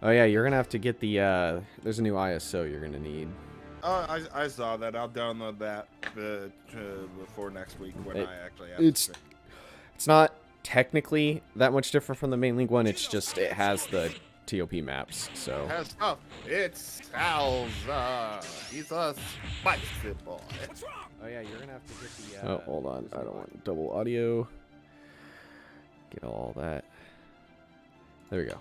Oh yeah, you're gonna have to get the. There's a new ISO you're gonna need. Oh, I saw that. I'll download that before next week when I actually have It's to. it's not technically that much different from the main league one. It's just it has the TOP maps. So. It's Salza. He's a spicy boy. Oh yeah, you're gonna have to get the. Oh, hold on. I don't want double audio. Get all that. There we go.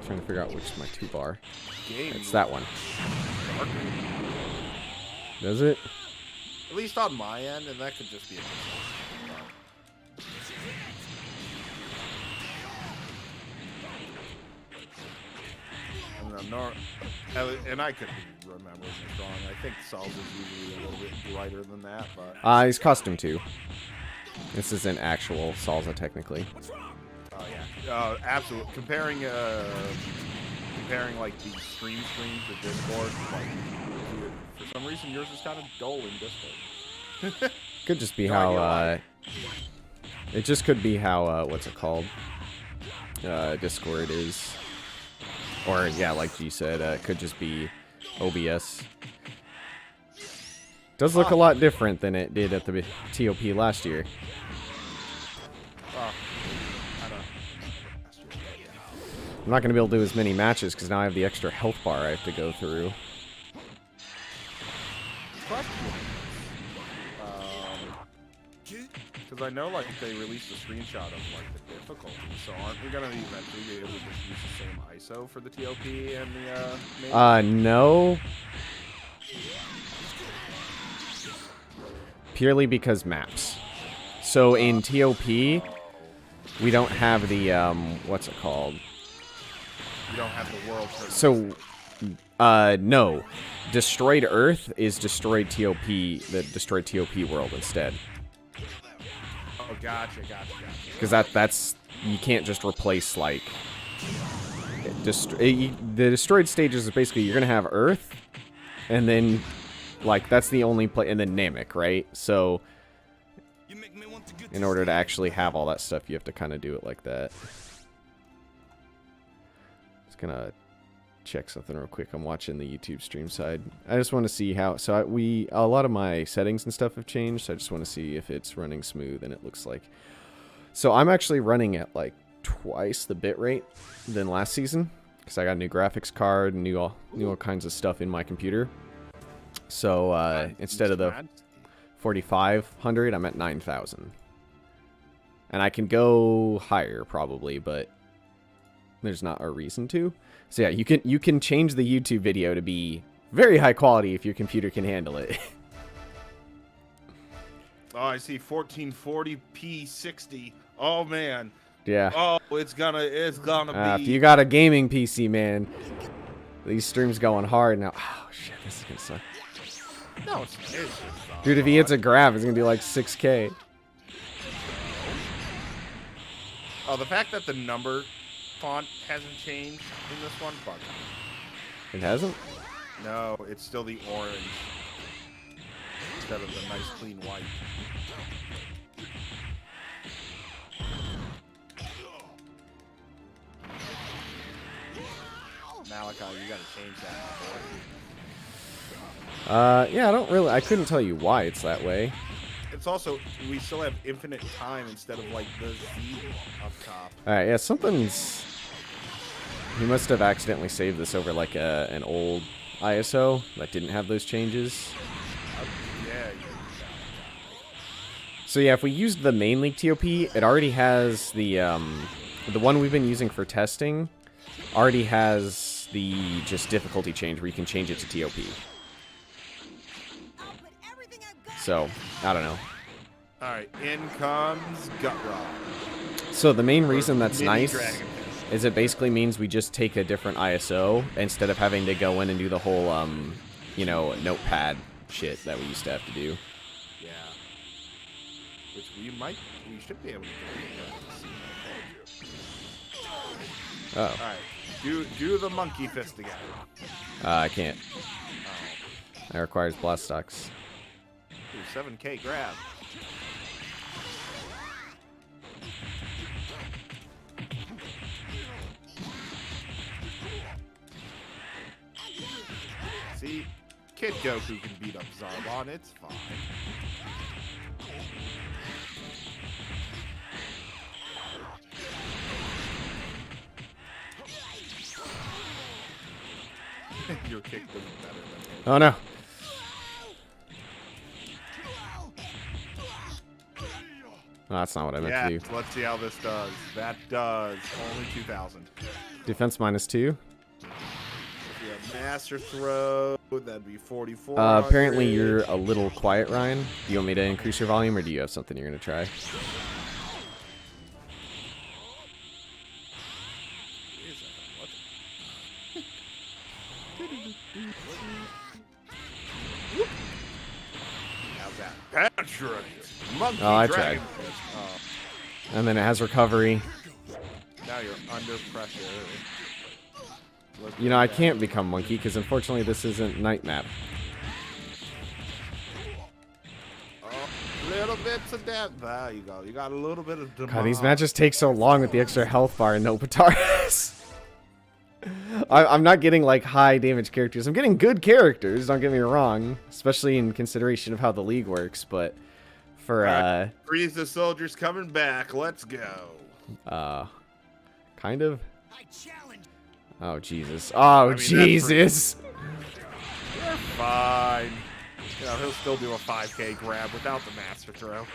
Trying to figure out which is my 2-bar. It's that one. Does it? At least on my end, and that could just be a and I could be remembering this wrong. I think Sal's is usually a little bit brighter than that, but He's custom too. This isn't actual Salsa technically. oh yeah, absolutely. Comparing like the streams to Discord, like for some reason yours is kind of dull in Discord. Could just be how it just could be how what's it called? Discord is. Or yeah, like G said, it could just be OBS. Does look a lot different than it did at the TOP last year. I'm not going to be able to do as many matches because now I have the extra health bar I have to go through. Because I know like they released a screenshot of like the difficulty, so aren't we gonna eventually be able to just use the same ISO for the TOP and the no. Purely because maps. So in TOP, we don't have the what's it called? You don't have the world. So no. Destroyed Earth is destroyed TOP, the destroyed TOP world instead. Oh, gotcha. Because that's you can't just replace like the destroyed stages is basically you're gonna have Earth, and then like that's the only place, and then Namek, right? So in order to actually have all that stuff, you have to kind of do it like that. Just gonna check something real quick. I'm watching the YouTube stream side. I just want to see how. So a lot of my settings and stuff have changed. So I just want to see if it's running smooth, and it looks like. So I'm actually running at like twice the bitrate than last season because I got a new graphics card and new all kinds of stuff in my computer. So instead of the 4,500, I'm at 9,000, and I can go higher probably, but there's not a reason to. So yeah, you can change the YouTube video to be very high quality if your computer can handle it. Oh, I see 1440p 60. Oh man. Yeah. Oh, it's gonna be. If you got a gaming PC, man, these streams going hard now. Oh shit, this is gonna suck. No, it's dude, if he hits a grab, it's gonna be like 6K. Oh, the fact that the number font hasn't changed in this one, fuck. It hasn't? No, it's still the orange instead of the nice clean white. Malachi, you gotta change that, boy. Yeah, I couldn't tell you why it's that way. It's also, we still have infinite time instead of like the Z up top. Alright, yeah, something's. He must have accidentally saved this over like an old ISO that didn't have those changes. Yeah. So yeah, if we used the main league TOP, it already has the one we've been using for testing already has the just difficulty change where you can change it to TOP. So, I don't know. Alright, in comes Gut Rock. So the main reason that's nice is it basically means we just take a different ISO instead of having to go in and do the whole, you know, notepad shit that we used to have to do. Yeah. Which we should be able to do. Oh. Alright, do the monkey fist again. I can't. That requires blast stocks. Ooh, 7K grab. Kid Goku can beat up Zarbon. It's fine. Your kick was better than his. Oh no. Oh, that's not what I meant to do. Let's see how this does. That does only 2,000. Defense -2. If you have Master Throw, that'd be 44. Apparently you're a little quiet, Ryan. Do you want me to increase your volume, or do you have something you're going to try? How's that? Penetrate. Monkey Oh, I Dragon tried. Fist. Oh, And then it has recovery. now you're under pressure. You know, I can't become monkey because unfortunately this isn't night map. Oh, little bits of death. There you go. You got a little bit of damage. God, these matches take so long with the extra health bar and no Pataris. I'm not getting like high damage characters. I'm getting good characters, don't get me wrong. Especially in consideration of how the league works, but for Freeze the soldiers coming back. Let's go. kind of. Oh Jesus. Oh mean, Jesus. You're fine. You know, he'll still do a 5K grab without the Master Throw.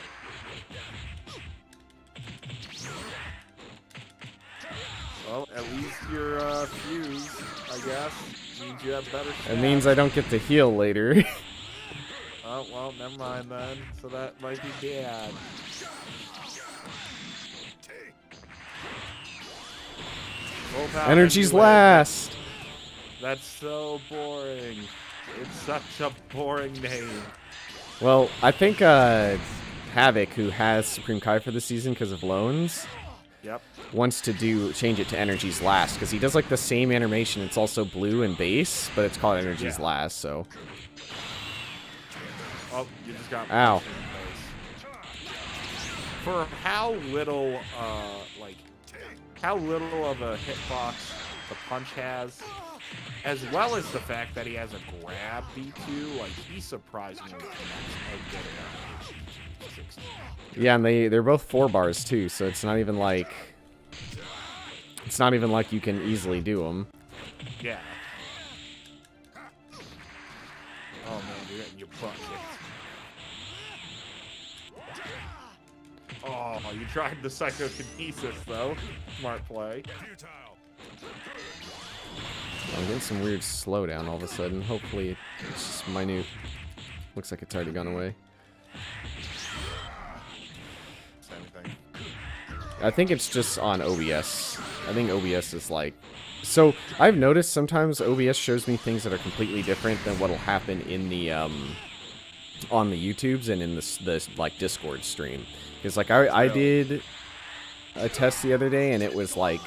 Well, at least your fuse, I guess, means you have better stats. It means I don't get to heal later. Oh, well, never mind then. So that might be bad. Energy's last. That's so boring. It's such a boring name. Well, I think Havoc, who has Supreme Kai for the season because of loans, Yep. wants to change it to Energy's Last, because he does like the same animation. It's also blue and base, but it's called Energy's Last, so. Oh, you just got. Ow. For how little, how little of a hitbox the punch has, as well as the fact that he has a grab B2, like, he surprisingly connects a good amount of 60. Yeah, and they're both 4 bars too, so it's not even like you can easily do them. Yeah. Oh man, you're getting your butt kicked. Oh, you tried the psychokinesis though. Smart play. I'm getting some weird slowdown all of a sudden. Hopefully it's just minute. Looks like it's already gone away. Same thing. I think it's just on OBS. I think OBS is like... So, I've noticed sometimes OBS shows me things that are completely different than what'll happen in the, on the YouTubes and in the like, Discord stream. Because, like, I did a test the other day, and it was, like,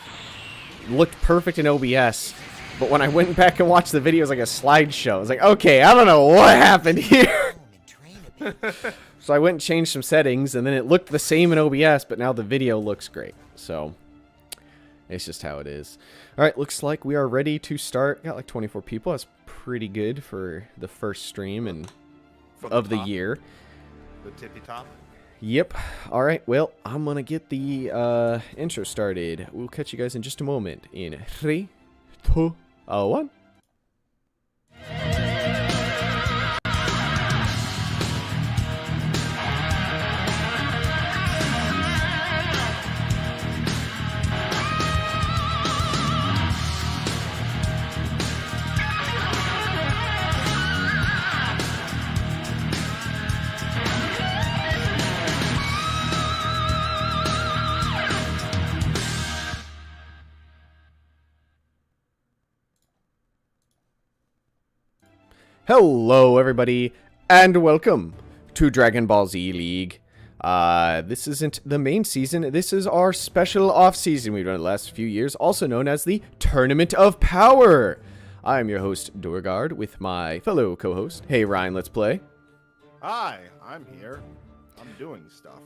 looked perfect in OBS, but when I went back and watched the video, it was like a slideshow. I was like, okay, I don't know what happened here. So I went and changed some settings, and then it looked the same in OBS, but now the video looks great. So, it's just how it is. Alright, looks like we are ready to start. Got like 24 people. That's pretty good for the first stream of the year. The tippy top. Yep. Alright, well, I'm gonna get the intro started. We'll catch you guys in just a moment. In 3, 2, 1. Hello, everybody, and welcome to Dragon Ball Z League. This isn't the main season. This is our special off-season we've done the last few years, also known as the Tournament of Power. I'm your host, Dorgard, with my fellow co-host. Hey, Ryan, let's play. Hi, I'm here. I'm doing stuff.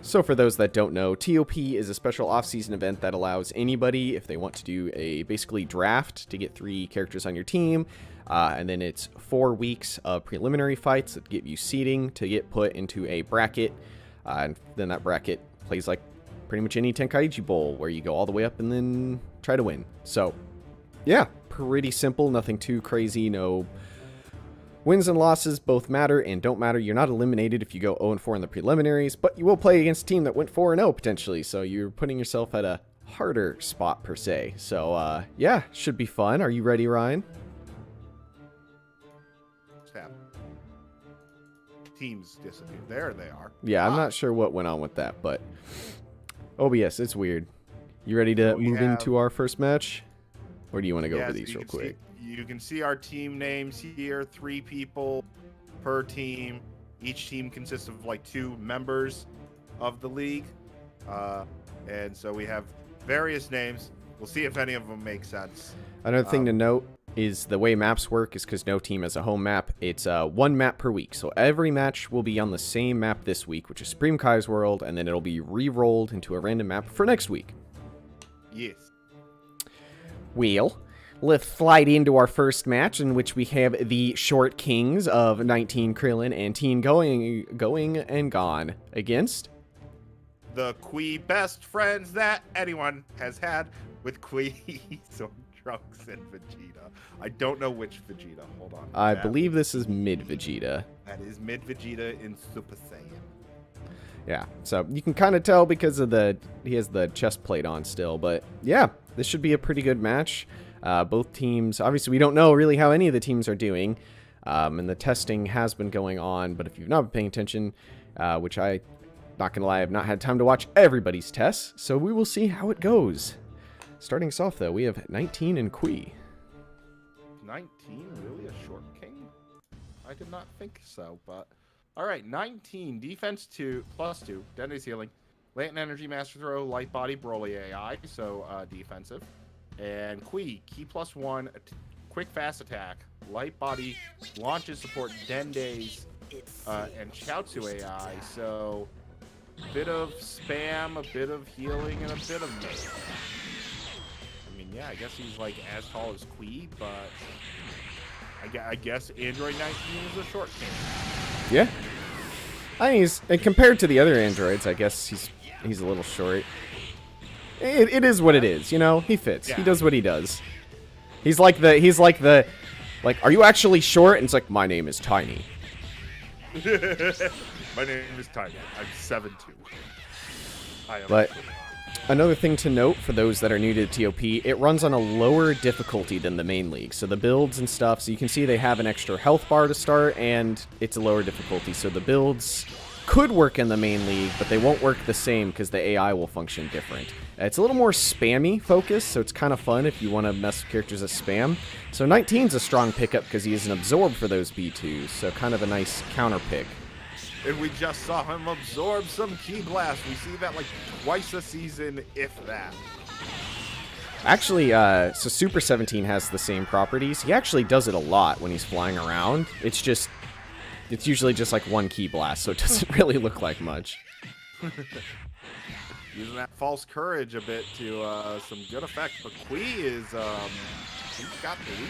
So for those that don't know, TOP is a special off-season event that allows anybody, if they want to do a basically draft, to get 3 characters on your team. And then it's 4 weeks of preliminary fights that give you seeding to get put into a bracket. And then that bracket plays like pretty much any Tenkaichi Bowl, where you go all the way up and then try to win. So, yeah, pretty simple, nothing too crazy, no... Wins and losses both matter and don't matter. You're not eliminated if you go 0-4 in the preliminaries, but you will play against a team that went 4-0 potentially, so you're putting yourself at a harder spot per se. So, yeah, should be fun. Are you ready, Ryan? Teams disappeared. There they are. Yeah, I'm not sure what went on with that, but OBS, it's weird. You ready to move into our first match? Or do you want to go over these real quick? You can see our team names here, 3 people per team. Each team consists of like 2 members of the league. And so we have various names. We'll see if any of them make sense. Another thing to note is the way maps work is because no team has a home map. It's 1 map per week. So every match will be on the same map this week, which is Supreme Kai's World, and then it'll be re-rolled into a random map for next week. Yes. Well, let's slide into our first match, in which we have the Short Kings of 19 Krillin and Teen going and Gone against the Qui best friends that anyone has had with Qui, so Trunks and Vegeta. I don't know which Vegeta. Hold on. I believe this is mid Vegeta. That is mid Vegeta in Super Saiyan. Yeah, so you can kind of tell because of he has the chest plate on still, but yeah, this should be a pretty good match. Both teams, obviously we don't know really how any of the teams are doing, and the testing has been going on, but if you've not been paying attention, which I, not gonna lie, I've not had time to watch everybody's tests, so we will see how it goes. Starting us off though, we have 19 and Qui. 19? Really? A Short King? I did not think so, but... Alright, 19. Defense 2, +2. Dennis healing. Latent Energy, Master Throw, Light Body, Broly AI, so defensive. And Qui, Key +1, Quick Fast Attack, Light Body, Launches Support, Dende's, and Chiaotzu AI, so... A bit of spam, a bit of healing, and a bit of melee. I mean, yeah, I guess he's like as tall as Qui, but I guess Android 19 is a Short King. Yeah. I mean, compared to the other androids, I guess he's a little short. It is what it is, you know? He fits. Yeah. He does what he does. He's like, are you actually short? And it's like, my name is Tiny. My name is Tiny. I'm 7'2". But another thing to note for those that are new to TOP, it runs on a lower difficulty than the main league. So the builds and stuff, so you can see they have an extra health bar to start, and it's a lower difficulty. So the builds could work in the main league, but they won't work the same because the AI will function different. It's a little more spammy focused, so it's kind of fun if you want to mess with characters as spam. So 19's a strong pickup because he is an absorb for those B2s, so kind of a nice counter pick. And we just saw him absorb some Ki Blast. We see that like twice a season, if that. Actually, so Super 17 has the same properties. He actually does it a lot when he's flying around. It's usually just like 1 Ki Blast, so it doesn't really look like much. Using that false courage a bit to some good effect, but Qui is, he's got the lead.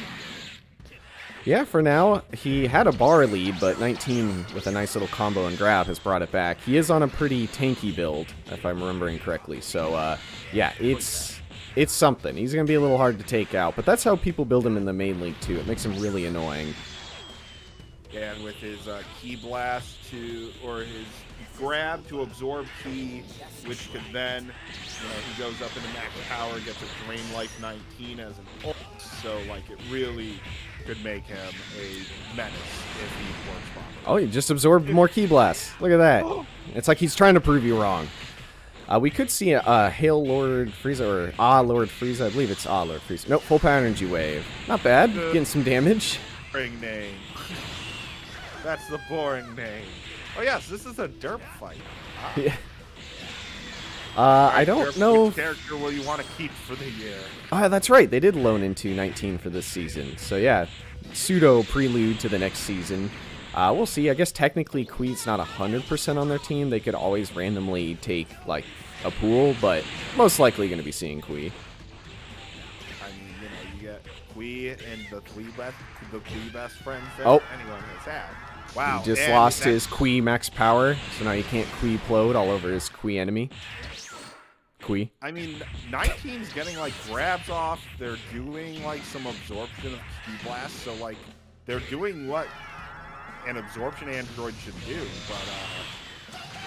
Yeah, for now, he had a bar lead, but 19 with a nice little combo and grab has brought it back. He is on a pretty tanky build, if I'm remembering correctly. So, yeah, it's something. He's going to be a little hard to take out, but that's how people build him in the main league, too. It makes him really annoying. Yeah, and with his Ki Blast or his grab to absorb Ki, which could then, he goes up into max power, gets a Drain Life 19 as an ult, so, like, it really could make him a menace if he works properly. Oh, he just absorbed more Ki Blasts. Look at that. It's like he's trying to prove you wrong. We could see a Hail Lord Frieza, or Lord Frieza. I believe it's Lord Frieza. Nope, full power energy wave. Not bad. Getting some damage. Boring name. That's the boring name. Oh, yes, this is a derp fight. Yeah. I don't know. Which character will you want to keep for the year? That's right. They did loan into 19 for this season. So, yeah, pseudo prelude to the next season. We'll see. I guess technically Queet's not 100% on their team. They could always randomly take, like, a pool, but most likely going to be seeing Quee. I mean, you get Quee and the three best friends that anyone has had. Wow. He just lost his Quee max power, so now you can't Quee plode all over his Quee enemy. Quee. I mean, 19's getting, like, grabs off. They're doing, like, some absorption of Q Blast, so, like, they're doing what an absorption android should do, but,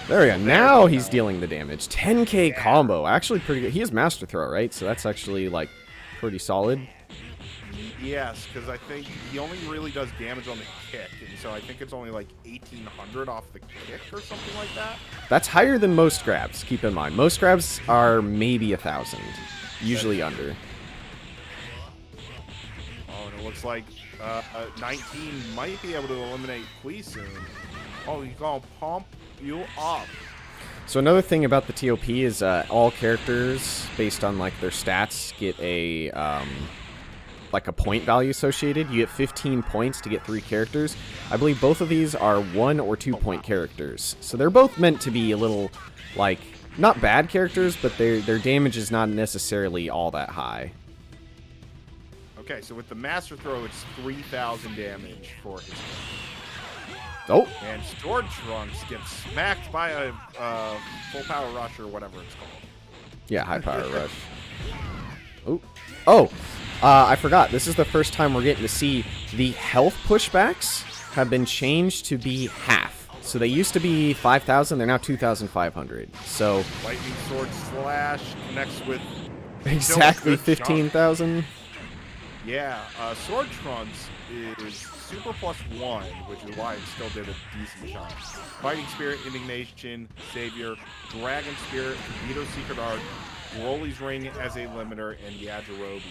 there we go. Now he's dealing the damage. 10k combo. Actually pretty good. He has Master Throw, right? So that's actually, like, pretty solid. Yes, because I think he only really does damage on the kick, and so I think it's only like 1,800 off the kick or something like that. That's higher than most grabs, keep in mind. Most grabs are maybe 1,000, usually under. Oh, and it looks like 19 might be able to eliminate Quee soon. Oh, he's gonna pump you up. So another thing about the TOP is all characters, based on like their stats, get a like a point value associated. You get 15 points to get 3 characters. I believe both of these are 1 or 2 point characters. So they're both meant to be a little, like, not bad characters, but their damage is not necessarily all that high. Okay, so with the Master Throw, it's 3,000 damage for his. Oh! And Sword Trunks gets smacked by a full power rush or whatever it's called. Yeah, high power rush. Oh! Oh! I forgot. This is the first time we're getting to see the health pushbacks have been changed to be half. So they used to be 5,000. They're now 2,500. So Lightning Sword Slash connects with exactly 15,000. Yeah, Sword Trunks is Super +1, which is why it still did a decent chunk. Fighting Spirit, Indignation, Savior, Dragon Spirit, Vito Secret Art, Broly's Ring as a limiter, and Yajirobe.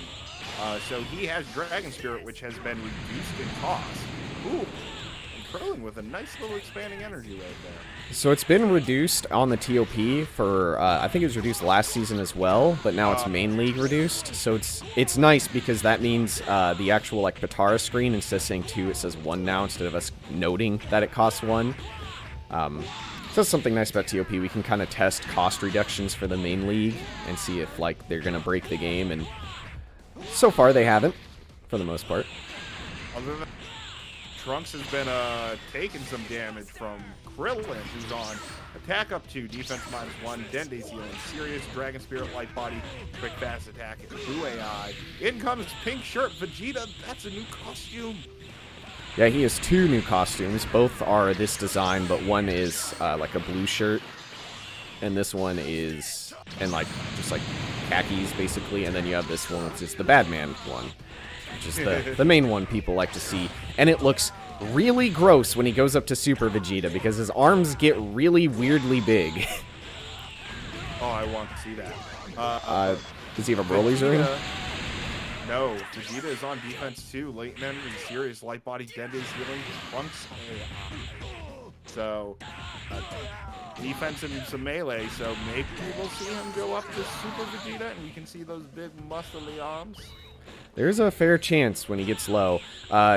So he has Dragon Spirit, which has been reduced in cost. Ooh, and Krillin with a nice little expanding energy right there. So it's been reduced on the TOP for, I think it was reduced last season as well, but now it's main league reduced. So it's nice because that means the actual like Patara screen, instead of saying 2, it says 1 now instead of us noting that it costs 1. So that's something nice about TOP. We can kind of test cost reductions for the main league and see if like they're going to break the game, and so far they haven't, for the most part. Other than Trunks has been taking some damage from Krillin, who's on attack up 2, defense -1, Dende's healing, serious Dragon Spirit, light body, quick fast attack, blue AI. In comes pink shirt Vegeta. That's a new costume. Yeah, he has 2 new costumes. Both are this design, but one is like a blue shirt, and this one is like just like khakis basically, and then you have this one which is the Badman one, which is the main one people like to see. And it looks really gross when he goes up to Super Vegeta because his arms get really weirdly big. Oh, I want to see that. Does he have a Broly's ring? No, Vegeta is on defense too. Latent energy, serious light body, Dende's healing, Trunks AI. So, defense and some melee, so maybe we'll see him go up to Super Vegeta and we can see those big muscly arms. There's a fair chance when he gets low.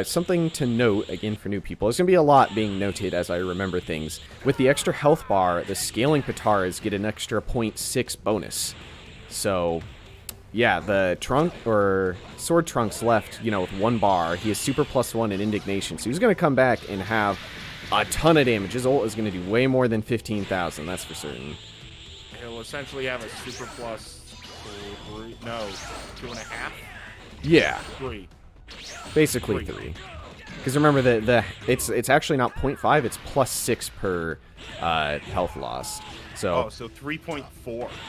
Something to note, again for new people, there's going to be a lot being noted as I remember things. With the extra health bar, the scaling Pataras get an extra 0.6 bonus. So, yeah, the Sword Trunks left, with 1 bar. He has Super +1 and Indignation, so he's going to come back and have a ton of damage. His ult is going to do way more than 15,000, that's for certain. He'll essentially have a Super +3, no, 2.5? Yeah. 3. Basically 3. Because remember, it's actually not 0.5, it's +6 per health lost. So 3.4.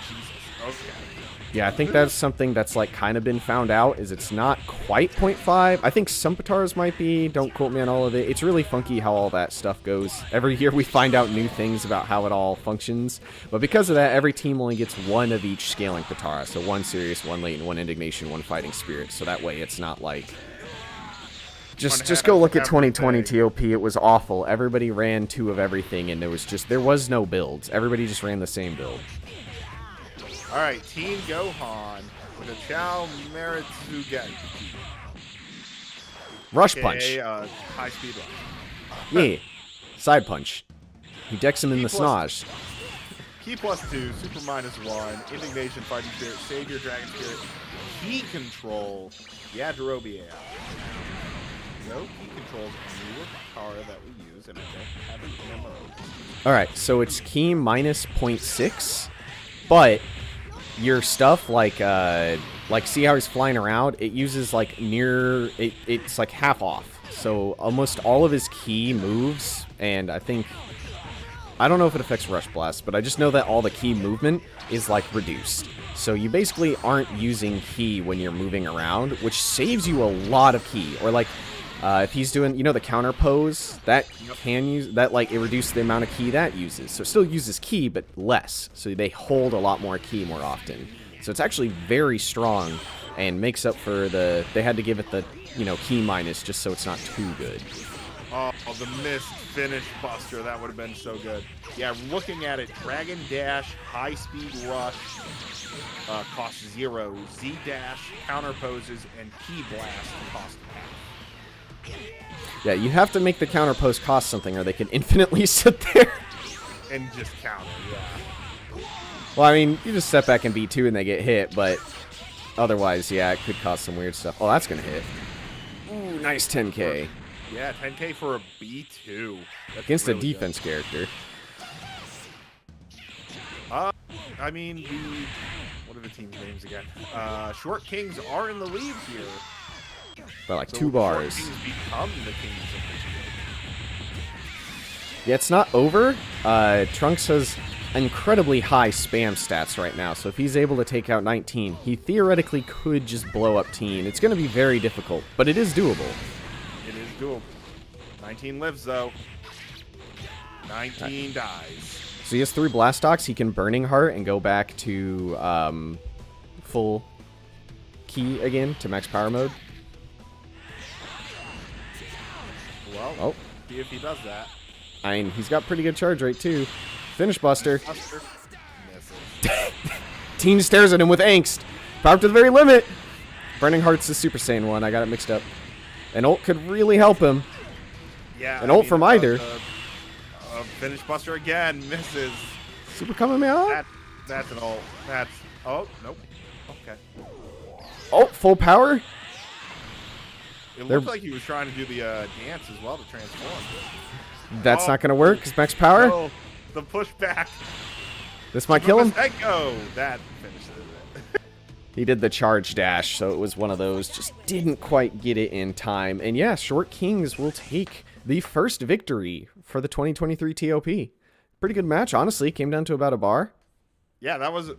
Jesus. Okay. Yeah, I think that's something that's like kind of been found out, is it's not quite 0.5. I think some Pataras might be. Don't quote me on all of it. It's really funky how all that stuff goes. Every year we find out new things about how it all functions. But because of that, every team only gets 1 of each scaling Patara. So 1 serious, 1 latent, 1 indignation, 1 fighting spirit. So that way it's not like... Just go look at 2020 TOP. It was awful. Everybody ran 2 of everything, and there was no builds. Everybody just ran the same build. All right, Team Gohan with a Chow Maritsugen. Rush punch. High speed rush. Yeah. Side punch. He decks him in the Plus- snosh. Key +2, super -1, indignation, fighting spirit, savior, dragon spirit, key control, Yajirobe. No key controls a newer card that we use, and I don't have it in MMO. Alright, so it's key minus 0.6, but your stuff, like see how he's flying around? It uses, like, it's, like, half off. So almost all of his key moves, and I don't know if it affects Rush Blast, but I just know that all the key movement is, like, reduced. So you basically aren't using key when you're moving around, which saves you a lot of key. Or, like, if he's doing, the counter pose, that can use, that, like, it reduces the amount of key that uses. So it still uses key, but less. So they hold a lot more key more often. So it's actually very strong and makes up for they had to give it the, key minus just so it's not too good. Oh, the missed finish buster. That would have been so good. Yeah, looking at it, Dragon Dash, High Speed Rush, costs 0. Z Dash, counter poses, and Key Blast cost half. Yeah, you have to make the counter pose cost something or they can infinitely sit there. And just counter, yeah. Well, I mean, you just step back in B2 and they get hit, but otherwise, yeah, it could cause some weird stuff. Oh, that's going to hit. Ooh, nice 10k. Yeah, 10k for a B2. That's Against really a defense character. I mean, what are the team's names again? Short Kings are in the lead here. By like So 2 bars. Short Kings become the kings of the team. Yeah, it's not over. Trunks has incredibly high spam stats right now, so if he's able to take out 19, he theoretically could just blow up Teen. It's going to be very difficult, but it is doable. It is doable. 19 lives, though. 19 dies. So he has 3 Blastox. He can Burning Heart and go back to full key again to max power mode. Well, see if he does that. I mean, he's got pretty good charge rate, too. Finish Buster. Buster misses. Teen stares at him with angst. Power up to the very limit. Burning Heart's the Super Saiyan one. I got it mixed up. An ult could really help him. Yeah. An ult from either. Finish Buster again. Misses. Super Kamehameha? That's an ult. That's... Oh, nope. Okay. Oh, full power? It looked like he was trying to do the dance as well to transform. That's not going to work because max power? No, the pushback. This might kill him? Go. That finishes it. He did the charge dash, so it was one of those. Just didn't quite get it in time. And yeah, Short Kings will take the first victory for the 2023 TOP. Pretty good match, honestly. Came down to about a bar. Yeah, that was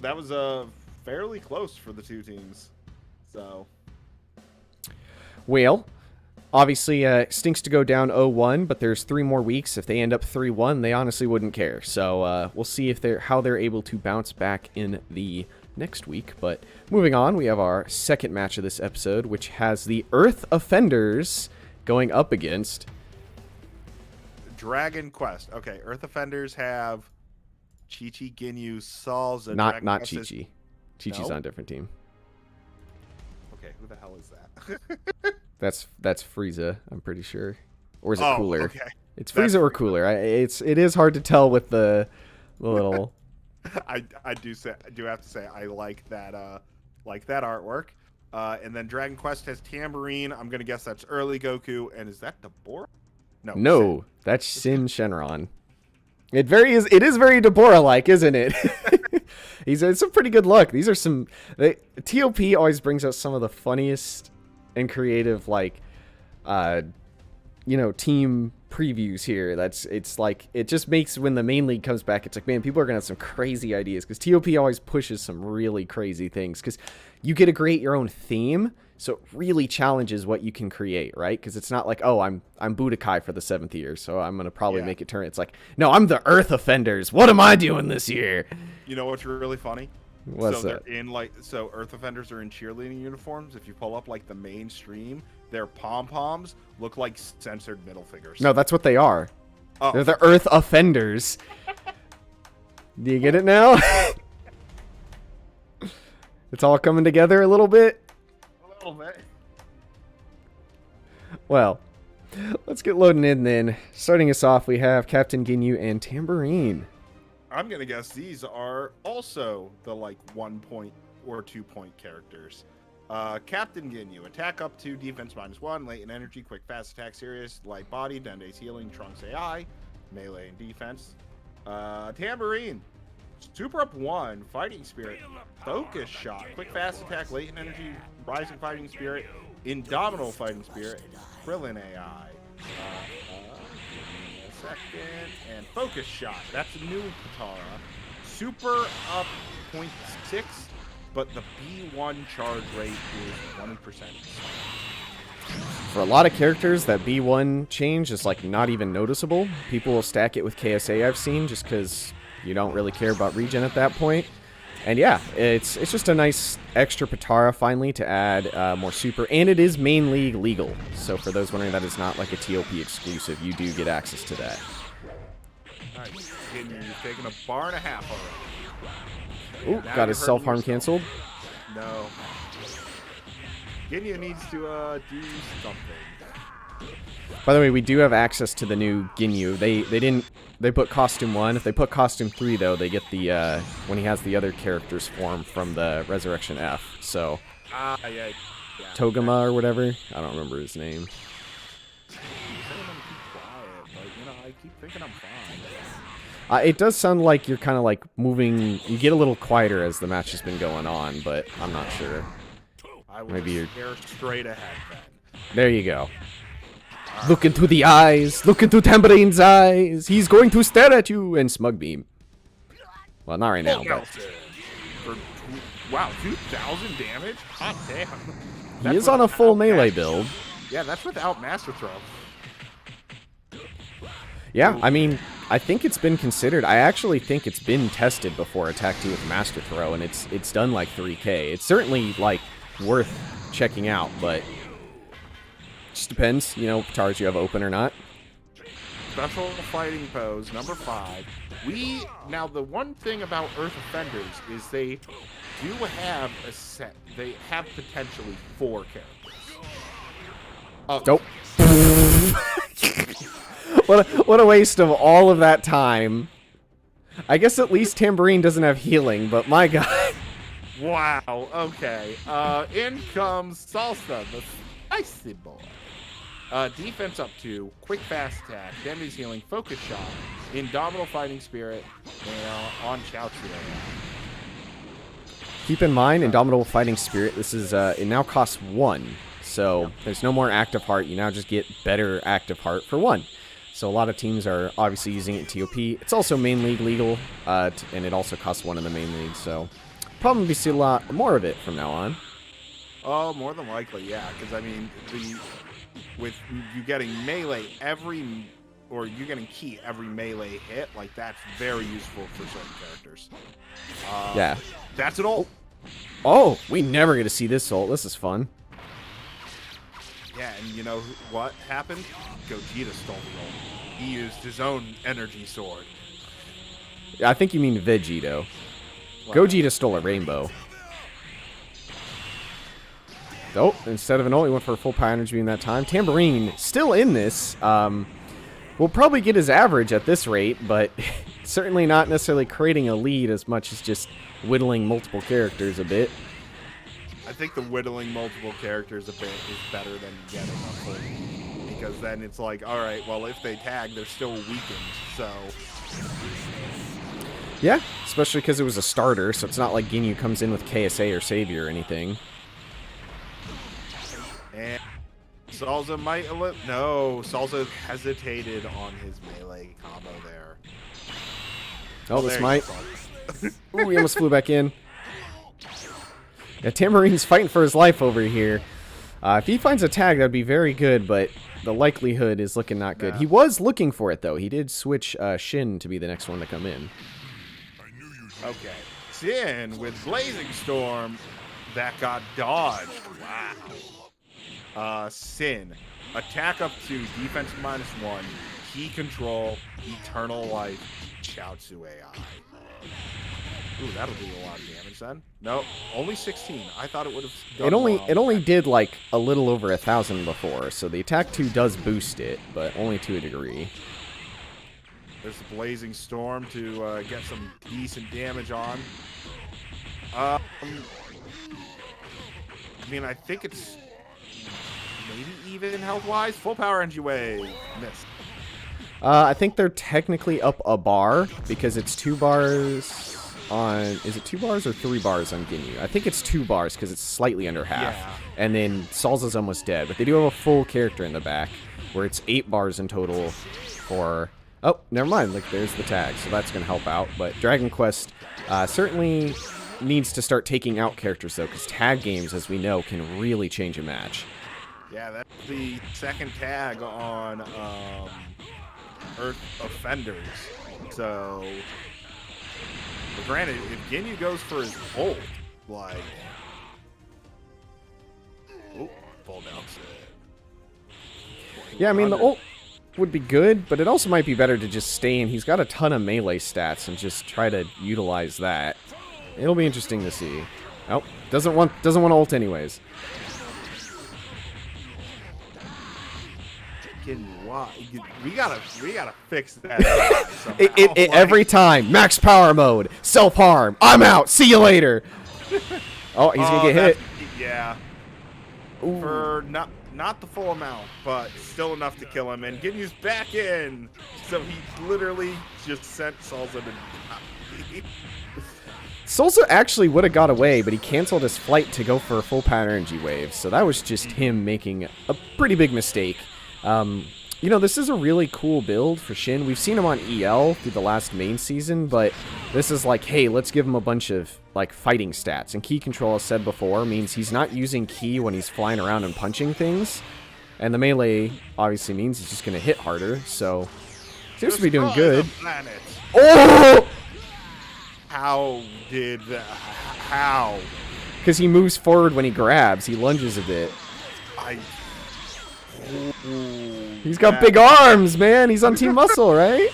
fairly close for the two teams. So, well, obviously stinks to go down 0-1, but there's 3 more weeks. If they end up 3-1, they honestly wouldn't care. So we'll see if how they're able to bounce back in the next week. But moving on, we have our second match of this episode, which has the Earth Offenders going up against Dragon Quest. Okay, Earth Offenders have Chi-Chi, Ginyu, Salza. not Quest Chi-Chi. Chi-Chi's on a different team. Okay, who the hell is that? That's Frieza, I'm pretty sure. Or is it Cooler? Okay. It's Frieza or Cooler. It is hard to tell with the little. I do have to say I like that artwork. And then Dragon Quest has Tambourine. I'm gonna guess that's early Goku. And is that Deborah? No, that's Sin Shenron. It is very Deborah-like, isn't it? It's a pretty good look. These are some. TOP always brings out some of the funniest and creative, like, team previews here. It's like, it just makes, when the main league comes back, it's like, man, people are gonna have some crazy ideas, because TOP always pushes some really crazy things, because you get to create your own theme, so it really challenges what you can create, right? Because it's not like, oh, I'm Budokai for the 7th year, so I'm gonna probably make it turn. It's like, no, I'm the Earth Offenders. What am I doing this year? You know what's really funny? What's that? They're in Earth Offenders are in cheerleading uniforms. If you pull up like the mainstream, their pom-poms look like censored middle fingers. No, that's what they are. Oh. They're the Earth Offenders. Do you get it now? It's all coming together a little bit. A little bit. Well, Let's get loading in then. Starting us off, we have Captain Ginyu and Tambourine. I'm gonna guess these are also the like 1 point or 2 point characters. Captain Ginyu, attack up to defense -1, latent energy, quick fast attack, serious, light body, Dende's healing, Trunks AI, melee and defense. Tambourine, super up 1, fighting spirit, focus shot, quick fast attack, latent energy, rising fighting spirit, indomitable fighting spirit, Krillin AI. Second, and focus shot. That's a new Katara. Super up 0.6, but the B1 charge rate is 1%. For a lot of characters, that B1 change is like not even noticeable. People will stack it with KSA, I've seen, just because you don't really care about regen at that point. And yeah, it's just a nice extra Patara finally to add more super, and it is main league legal. So for those wondering, that is not like a TOP exclusive. You do get access to that. Nice. You've taken a bar and a half already. Ooh, got his self-harm canceled. No. Ginyu needs to do something. By the way, we do have access to the new Ginyu. They put Costume 1. If they put Costume 3, though, they get the, when he has the other character's form from the Resurrection F. So, yeah. Togama or whatever. I don't remember his name. I'm saying I'm keep quiet, but, you know, I keep thinking I'm fine. It does sound like you're kind of like moving. You get a little quieter as the match has been going on, but I'm not sure. I will Maybe you're stare straight ahead then. There you go. Look into the eyes. Look into Tambourine's eyes. He's going to stare at you. And Smug Beam. Well, not right now, but... Wow, 2,000 damage? Hot damn. He is on a full melee build. Yeah, that's without Master Throw. Yeah, I mean, I think it's been considered. I actually think it's been tested before Attack 2 with Master Throw, and it's done like 3K. It's certainly, like, worth checking out, but... Just depends, you know, Patars you have open or not. Special fighting pose, number 5. Now the one thing about Earth Offenders is they do have a set. They have potentially 4 characters. Nope. What a waste of all of that time. I guess at least Tambourine doesn't have healing, but my god. Wow, okay. In comes Salsa, the spicy boy. Defense up 2, quick fast attack, Dende's healing, focus shot, indomitable fighting spirit, and on Chaozu. Keep in mind, Indomitable Fighting Spirit, this is, it now costs 1. So there's no more active heart. You now just get better active heart for 1. So a lot of teams are obviously using it in TOP. It's also main league legal, and it also costs 1 in the main league. So probably see a lot more of it from now on. Oh, more than likely, yeah. Because I mean, with you getting melee you getting key every melee hit, like that's very useful for certain characters. Yeah. That's an ult. Oh, we never get to see this ult. This is fun. Yeah, and you know what happened? Gogeta stole the ult. He used his own energy sword. I think you mean Vegito. Gogeta stole a rainbow. Oh, instead of an ult, he went for a full power energy beam that time. Tambourine, still in this. Will probably get his average at this rate, but certainly not necessarily creating a lead as much as just whittling multiple characters a bit. I think the whittling multiple characters a bit is better than getting a full, because then it's like, all right, well, if they tag, they're still weakened, so... Yeah, especially because it was a starter, so it's not like Ginyu comes in with KSA or Savior or anything. And Salsa might... No, Salsa hesitated on his melee combo there. Oh, this might... Ooh, he almost flew back in. Yeah, Tambourine's fighting for his life over here. If he finds a tag, that'd be very good, but the likelihood is looking not good. Yeah. He was looking for it, though. He did switch Shin to be the next one to come in. Okay. Sin with Blazing Storm. That got dodged. Wow. Sin. Attack up to defense -1. Key control. Eternal life. Chaozu AI. Ooh, that'll do a lot of damage then. No, only 16. I thought it would have done It only did like a little over 1,000 before, so the attack 2 does boost it, but only to a degree. There's the Blazing Storm to get some decent damage on. I mean, I think it's maybe even health-wise. Full power energy wave. Missed. I think they're technically up a bar because it's 2 bars on... Is it 2 bars or 3 bars on Ginyu? I think it's 2 bars because it's slightly under half. Yeah. And then Salza's almost dead. But they do have a full character in the back where it's 8 bars in total for... Oh, never mind. Like, there's the tag, so that's going to help out. But Dragon Quest certainly needs to start taking out characters, though, because tag games, as we know, can really change a match. Yeah, that's the second tag on Earth Offenders. So, but granted, if Ginyu goes for his ult, like... Oh, fall down set. Yeah, I mean, the ult would be good, but it also might be better to just stay in. He's got a ton of melee stats and just try to utilize that. It'll be interesting to see. Oh, doesn't want ult anyways. We gotta fix that somehow. Every time, max power mode, self harm. I'm out. See you later. Oh, he's gonna get hit. Yeah. Ooh. For not the full amount, but still enough to kill him. And Ginyu's back in, so he literally just sent Salza to die. Salza actually would have got away, but he canceled his flight to go for a full power energy wave. So that was just him making a pretty big mistake. You know, this is a really cool build for Shin. We've seen him on EL through the last main season, but this is like, hey, let's give him a bunch of, like, fighting stats. And key control, as said before, means he's not using key when he's flying around and punching things. And the melee obviously means he's just going to hit harder, so seems to be doing good. Oh! How did that? How? Because he moves forward when he grabs. He lunges a bit. He's got big arms, man. He's on Team Muscle, right?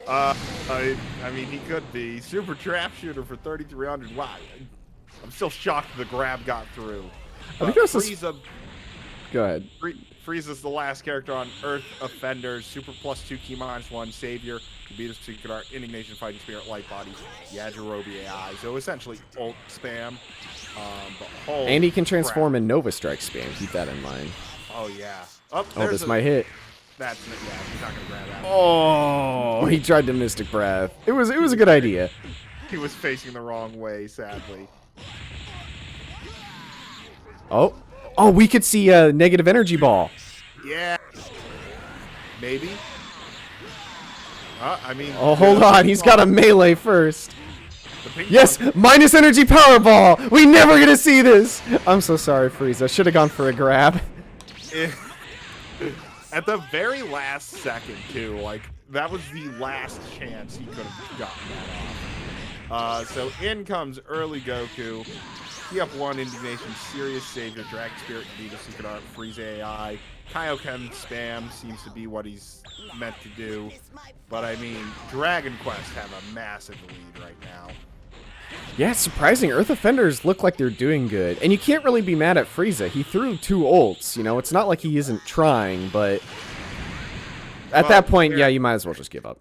I mean, he could be. Super trap shooter for 3,300. Wow. I'm still shocked the grab got through. I think that's Frieza. Go ahead. Frieza's the last character on Earth Offenders. Super +2, key -1, Savior, Beat Secret Art, Indignation, Fighting Spirit, Light Body, Yajirobe AI. So essentially ult spam. And he can transform in Nova Strike spam. Keep that in mind. Oh, yeah. Oh, this might hit. That's yeah, he's not gonna grab that. Oh, he tried to Mystic Breath. It was a good idea. He was facing the wrong way, sadly. Oh, we could see a negative energy ball. Yeah. Maybe. I mean. Oh, hold on. He's got a melee first. Yes, minus energy power ball. We never gonna see this. I'm so sorry, Frieza. Should have gone for a grab. At the very last second, too. Like, that was the last chance he could have gotten that off. So in comes early Goku. He up 1 Indignation, Serious Savior, Dragon Spirit, Vita Secret Art, Frieza AI. Kaioken spam seems to be what he's meant to do. But I mean, Dragon Quest have a massive lead right now. Yeah, it's surprising. Earth Offenders look like they're doing good. And you can't really be mad at Frieza. He threw 2 ults, you know? It's not like he isn't trying, but at that point, yeah, you might as well just give up.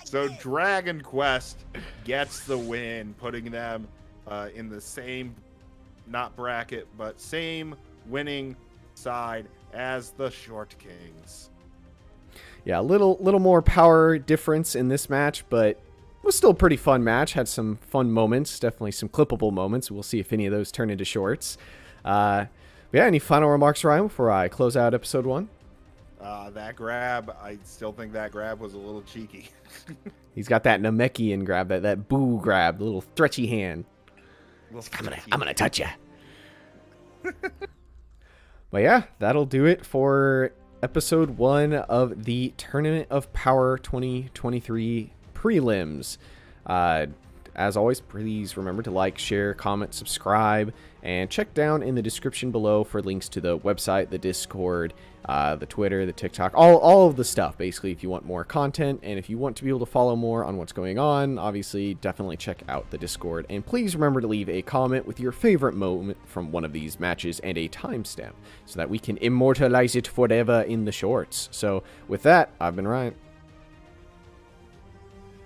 So Dragon Quest gets the win, putting them in the same, not bracket, but same winning side as the Short Kings. Yeah, a little more power difference in this match, but it was still a pretty fun match. Had some fun moments, definitely some clippable moments. We'll see if any of those turn into shorts. Yeah, any final remarks, Ryan, before I close out episode 1? That grab, I still think that grab was a little cheeky. He's got that Namekian grab, that boo grab, the little stretchy hand. I'm gonna touch ya. But yeah, that'll do it for episode 1 of the Tournament of Power 2023 prelims. as always, please remember to like, share, comment, subscribe, and check down in the description below for links to the website, the Discord, the Twitter, the TikTok, all of the stuff, basically, if you want more content, and if you want to be able to follow more on what's going on, obviously, definitely check out the Discord, and please remember to leave a comment with your favorite moment from one of these matches and a timestamp, so that we can immortalize it forever in the shorts. So, with that, I've been Ryan.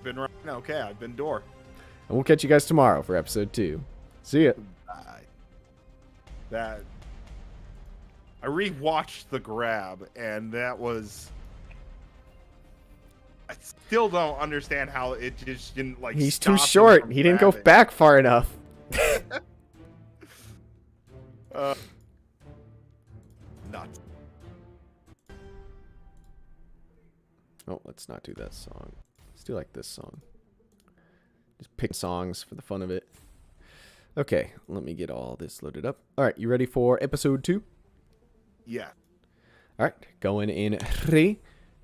Been Ryan, okay, I've been Door. And we'll catch you guys tomorrow for episode 2. See ya. That I rewatched the grab, and that was. I still don't understand how it just didn't like. He's too short. He didn't go back far enough. Nuts. Oh, let's not do that song. Let's do like this song. Just pick songs for the fun of it. Okay, let me get all this loaded up. All right, you ready for episode 2? Yeah. All right, going in 3,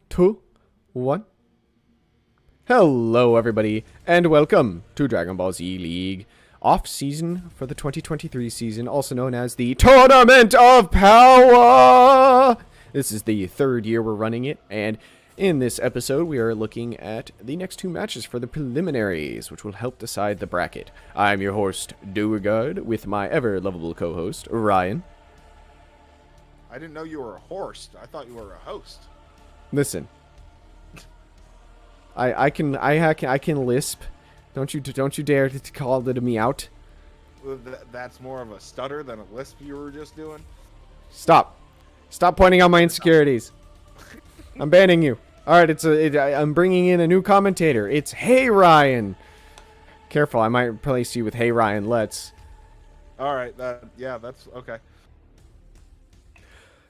2, 1. Hello, everybody, and welcome to Dragon Ball Z League off-season for the 2023 season, also known as the Tournament of Power. This is the 3rd year we're running it, and in this episode, we are looking at the next 2 matches for the preliminaries, which will help decide the bracket. I'm your host, Duergard, with my ever-lovable co-host, Ryan. I didn't know you were a horse. I thought you were a host. Listen, I can lisp. Don't you dare to call me out. Well, that's more of a stutter than a lisp you were just doing. Stop pointing out my insecurities. I'm banning you. All right, I'm bringing in a new commentator. It's Hey Ryan. Careful, I might replace you with Hey Ryan. Let's. All right, yeah, that's okay.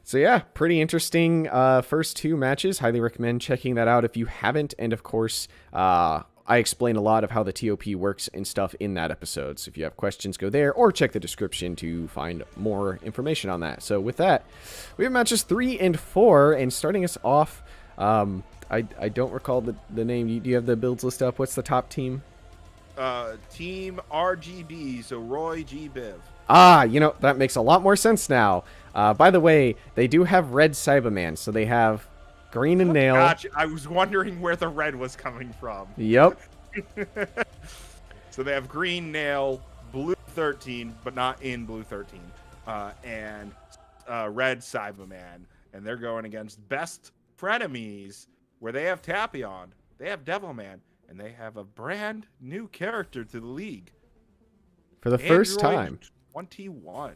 So yeah, pretty interesting first 2 matches. Highly recommend checking that out if you haven't. And of course, I explain a lot of how the TOP works and stuff in that episode. So if you have questions, go there or check the description to find more information on that. So with that, we have matches 3 and 4, and starting us off, I don't recall the name. Do you have the builds list up? What's the top team? Team RGB, so Roy G. Biv. Ah, that makes a lot more sense now. By the way, they do have red Cyberman, so they have Green and Nail. Gotcha. I was wondering where the red was coming from. Yep. So they have Green Nail, Blue 13, but not in Blue 13, and Red Cyberman, and they're going against Best Frenemies, where they have Tapion, they have Devilman, and they have a brand new character to the league. For the first time. 21.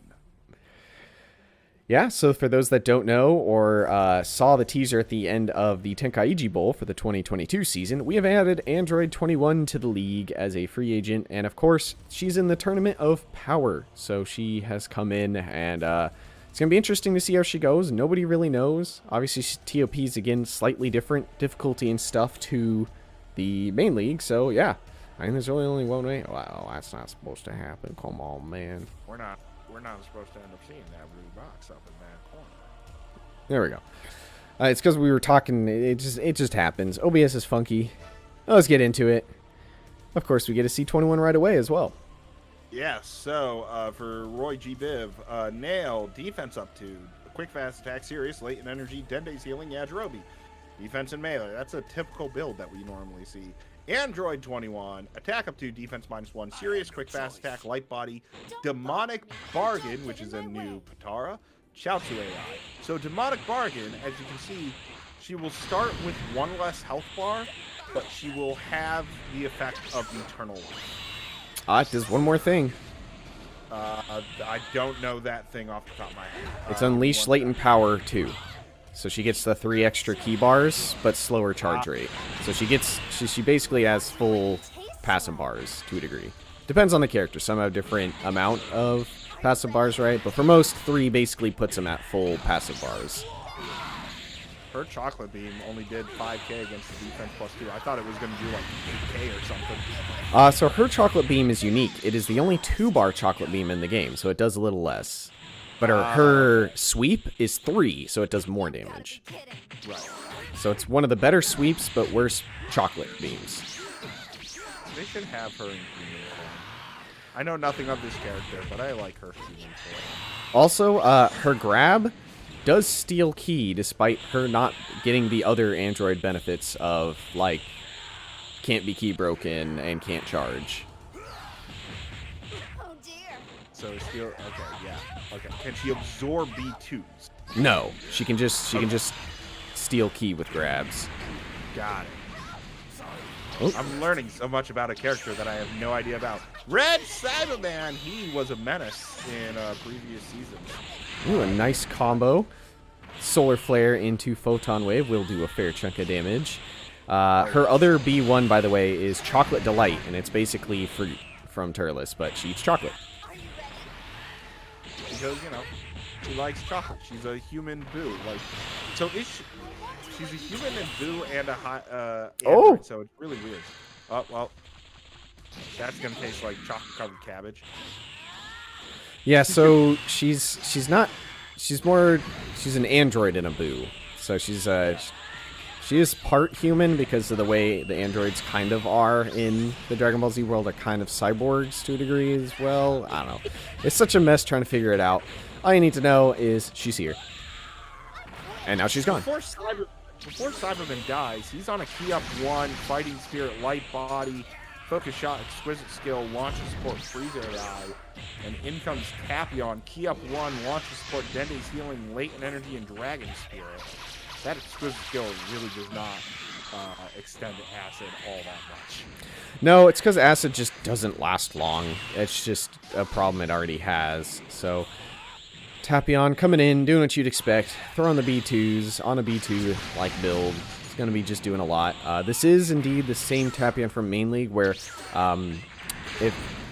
Yeah, so for those that don't know or saw the teaser at the end of the Tenkaichi Bowl for the 2022 season, we have added Android 21 to the league as a free agent, and of course, she's in the Tournament of Power, so she has come in, and it's going to be interesting to see how she goes. Nobody really knows. Obviously, TOP is, again, slightly different difficulty and stuff to the main league, so yeah. I think there's really only one way. Wow, that's not supposed to happen. Come on, man. We're not supposed to end up seeing that blue box up in that corner. There we go. It's because we were talking. It just happens. OBS is funky. Let's get into it. Of course, we get to see 21 right away as well. Yeah. So for Roy G. Biv, Nail defense up to quick fast attack, serious latent energy, Dende's healing, Yajirobe. Defense and melee. That's a typical build that we normally see. Android 21, attack up to, defense -1, serious, quick, fast attack, light body, demonic bargain, which is a new Patara, Chaozu AI. So demonic bargain, as you can see, she will start with 1 less health bar, but she will have the effect of eternal life. There's one more thing. I don't know that thing off the top of my head. It's Unleash Latent Power 2. So she gets the 3 extra key bars, but slower charge rate. So she basically has full passive bars to a degree. Depends on the character. Some have different amount of passive bars, right? But for most, 3 basically puts them at full passive bars. Her chocolate beam only did 5k against the defense +2. I thought it was going to do like 8k or something. So her chocolate beam is unique. It is the only 2-bar chocolate beam in the game, so it does a little less. But her sweep is 3, so it does more damage. Right. So it's one of the better sweeps, but worse chocolate beams. They should have her in human form. I know nothing of this character, but I like her human form. Also, her grab does steal ki, despite her not getting the other android benefits of, like, can't be ki broken and can't charge. Oh dear. So steal. Okay, yeah. Okay. Can she absorb B2s? No, she can just steal ki with grabs. Got it. Oh. I'm learning so much about a character that I have no idea about. Red Cyberman, he was a menace in previous seasons. Ooh, a nice combo. Solar Flare into Photon Wave will do a fair chunk of damage. Her other B1, by the way, is Chocolate Delight, and it's basically fruit from Turles, but she eats chocolate. Are you ready? Because, you know, she likes chocolate. She's a human boo. Like, so is she, she's a human and boo and a android, so it's really weird. Oh, well, that's going to taste like chocolate-covered cabbage. Yeah, so she's an android in a boo. So she is part human because of the way the androids kind of are in the Dragon Ball Z world, are kind of cyborgs to a degree as well. I don't know. It's such a mess trying to figure it out. All you need to know is she's here. And now she's gone. Before Cyberman dies, he's on a key up 1, Fighting Spirit, Light Body, Focus Shot, Exquisite Skill, Launcher Support, Freeze AI, and in comes Copium, key up 1, Launcher Support, Dende's Healing, Latent Energy, and Dragon Spirit. That Exquisite Skill really does not extend Acid all that much. No, it's because Acid just doesn't last long. It's just a problem it already has. So, Tapion coming in, doing what you'd expect. Throwing the B2s on a B2-like build. It's going to be just doing a lot. This is indeed the same Tapion from Main League, where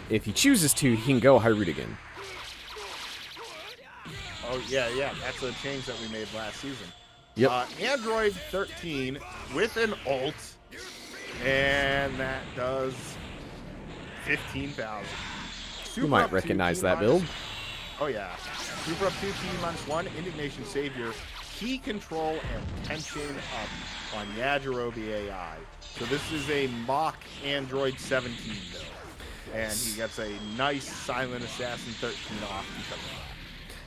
if he chooses to, he can go Hyrudigan. Oh, yeah. That's a change that we made last season. Yep. Android 13 with an ult, and that does 15,000. You might recognize that build. Oh, yeah. Super up 2, T-1, Indignation Savior, key control, and tension up on Yajirobe AI. So this is a mock Android 17 build. And he gets a nice Silent Assassin 13 off because of that.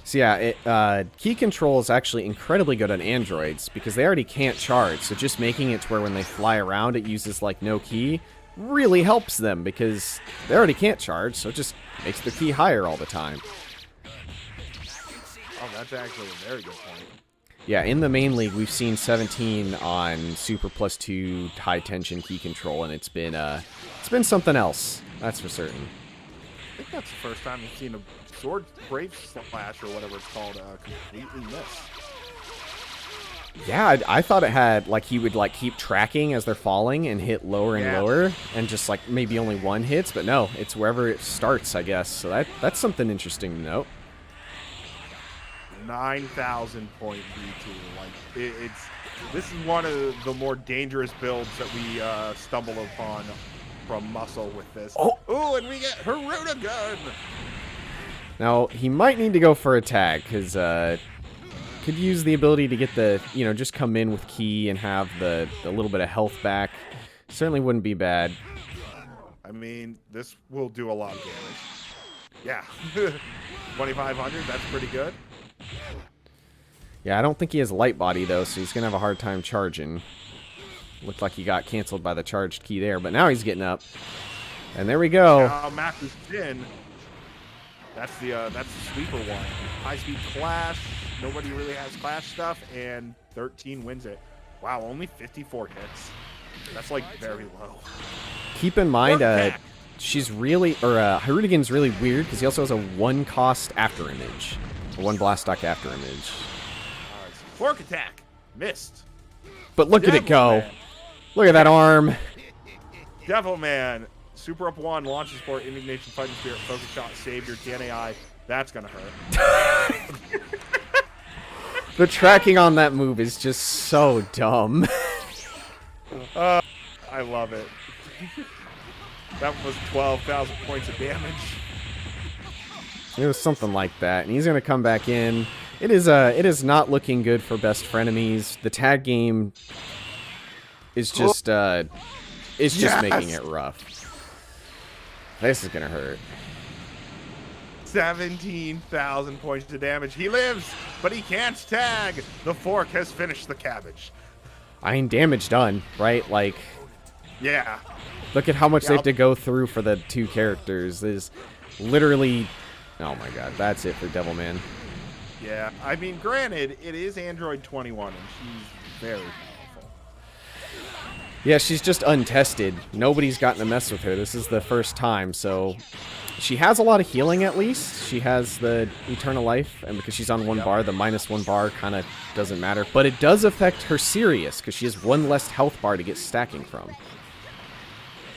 So yeah, key control is actually incredibly good on androids because they already can't charge. So just making it to where when they fly around it uses like no key really helps them because they already can't charge. So it just makes the key higher all the time. Oh, that's actually a very good point. Yeah, in the main league we've seen 17 on Super +2 high tension key control, and it's been something else. That's for certain. I think that's the first time we've seen a Sword Brave Slash or whatever it's called completely miss. Yeah, I thought it had, like, he would, like, keep tracking as they're falling and hit lower and lower, and just, like, maybe only one hits, but no, it's wherever it starts, I guess. So that's something interesting to note. 9,000 point B2. Like, this is one of the more dangerous builds that we stumble upon from Muscle with this. Oh, and we get Hirudigan! Now, he might need to go for a tag, because could use the ability to get the, just come in with key and have the little bit of health back. Certainly wouldn't be bad. I mean, this will do a lot of damage. Yeah. 2,500, that's pretty good. Yeah, I don't think he has light body, though, so he's going to have a hard time charging. Looked like he got canceled by the charged key there, but now he's getting up. And there we go. Now Mac is in. That's the sweeper one. High-speed clash. Nobody really has clash stuff, and 13 wins it. Wow, only 54 hits. That's, like, very low. Keep in mind, she's really, Hirudigan's really weird, because he also has a 1-cost after image. A 1 blast stock after image. Fork attack. Missed. But look at it go. Man. Look at that arm. Devilman. Super up 1, launch support, indignation, fighting spirit, focus shot, savior, TNAI. That's gonna hurt. The tracking on that move is just so dumb. I love it. That was 12,000 points of damage. It was something like that, and he's gonna come back in. It is not looking good for best frenemies. The tag game is just making it rough. This is gonna hurt. 17,000 points of damage. He lives, but he can't tag. The fork has finished the cabbage. I mean, damage done, right? Like, Yeah. look at how much they have to go through for the 2 characters. Is literally, oh my god, that's it for Devilman. Yeah. I mean, granted, it is Android 21, and she's very powerful. Yeah, she's just untested. Nobody's gotten to mess with her. This is the first time, so she has a lot of healing at least. She has the Eternal Life, and because she's on 1 bar, the -1 bar kind of doesn't matter. But it does affect her Sirius, because she has 1 less health bar to get stacking from.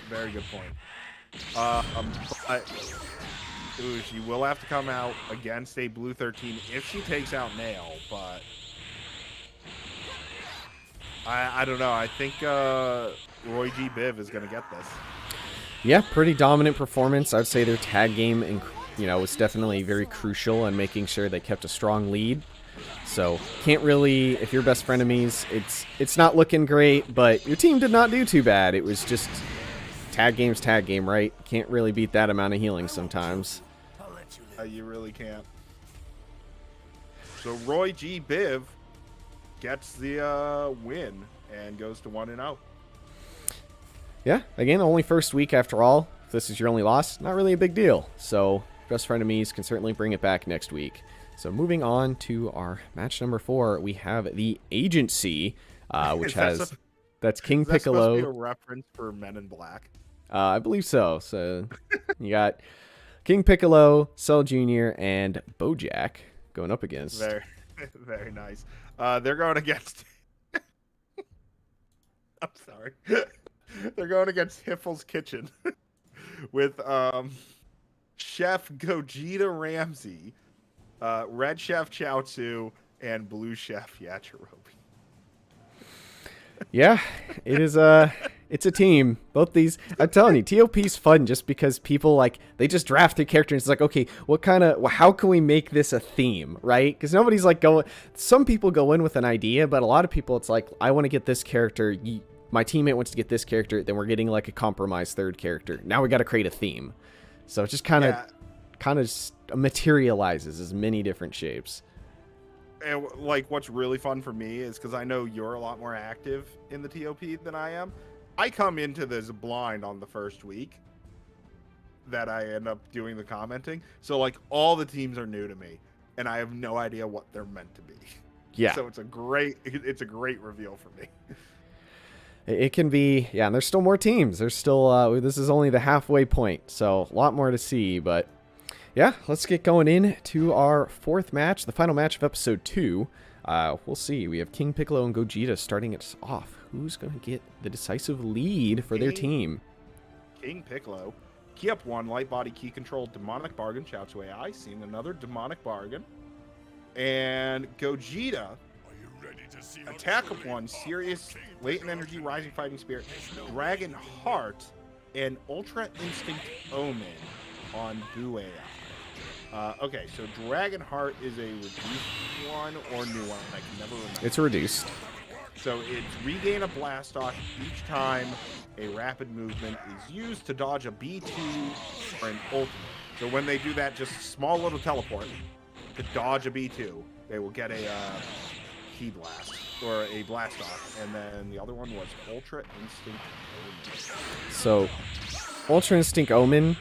Very good point. But ooh, she will have to come out against a blue 13 if she takes out Nail, but I don't know. I think Roy G. Biv is going to get this. Yeah, pretty dominant performance. I'd say their tag game, was definitely very crucial in making sure they kept a strong lead. So can't really, if you're best frenemies, it's not looking great, but your team did not do too bad. It was just tag game's tag game, right? Can't really beat that amount of healing sometimes. You really can't. So Roy G. Biv gets the win and goes to 1-0. Yeah, again, only first week after all. If this is your only loss, not really a big deal. So best frenemies can certainly bring it back next week. So moving on to our match number 4, we have the Agency, which has that's King Piccolo. Is that supposed to be a reference for Men in Black? I believe so. So you got King Piccolo, Cell Jr., and Bojack going up against. Very, very nice. They're going against. I'm sorry. They're going against Hiffle's Kitchen with Chef Gogeta Ramsey, Red Chef Chaozu, and Blue Chef Yajirobe. Yeah, it is it's a team. Both these, I'm telling you, TOP's fun just because people they just draft a character and it's like, okay, how can we make this a theme, right? Because nobody's some people go in with an idea, but a lot of people it's like, I want to get this character, my teammate wants to get this character, then we're getting a compromised 3rd character. Now we got to create a theme. So it just kind of materializes as many different shapes. And what's really fun for me is because I know you're a lot more active in the TOP than I am. I come into this blind on the first week that I end up doing the commenting. So all the teams are new to me and I have no idea what they're meant to be. Yeah. So it's a great reveal for me. It can be, yeah, and there's still more teams. There's still, this is only the halfway point, so a lot more to see, but yeah, let's get going into our 4th match, the final match of episode 2. We'll see. We have King Piccolo and Gogeta starting us off. Who's going to get the decisive lead for their team? King Piccolo, key up 1, light body, key control, demonic bargain, Chaozu AI, seeing another demonic bargain. And Gogeta, attack up 1, Sirius, latent energy, rising fighting spirit, dragon heart, and ultra instinct omen on Buu AI. Okay, so dragon heart is a reduced one or new one. I can never remember. It's reduced. So it's regain a blast off each time a rapid movement is used to dodge a B2 or an ultimate. So when they do that just small little teleport to dodge a B2, they will get a key blast or a blast off. And then the other one was ultra instinct omen. So ultra instinct omen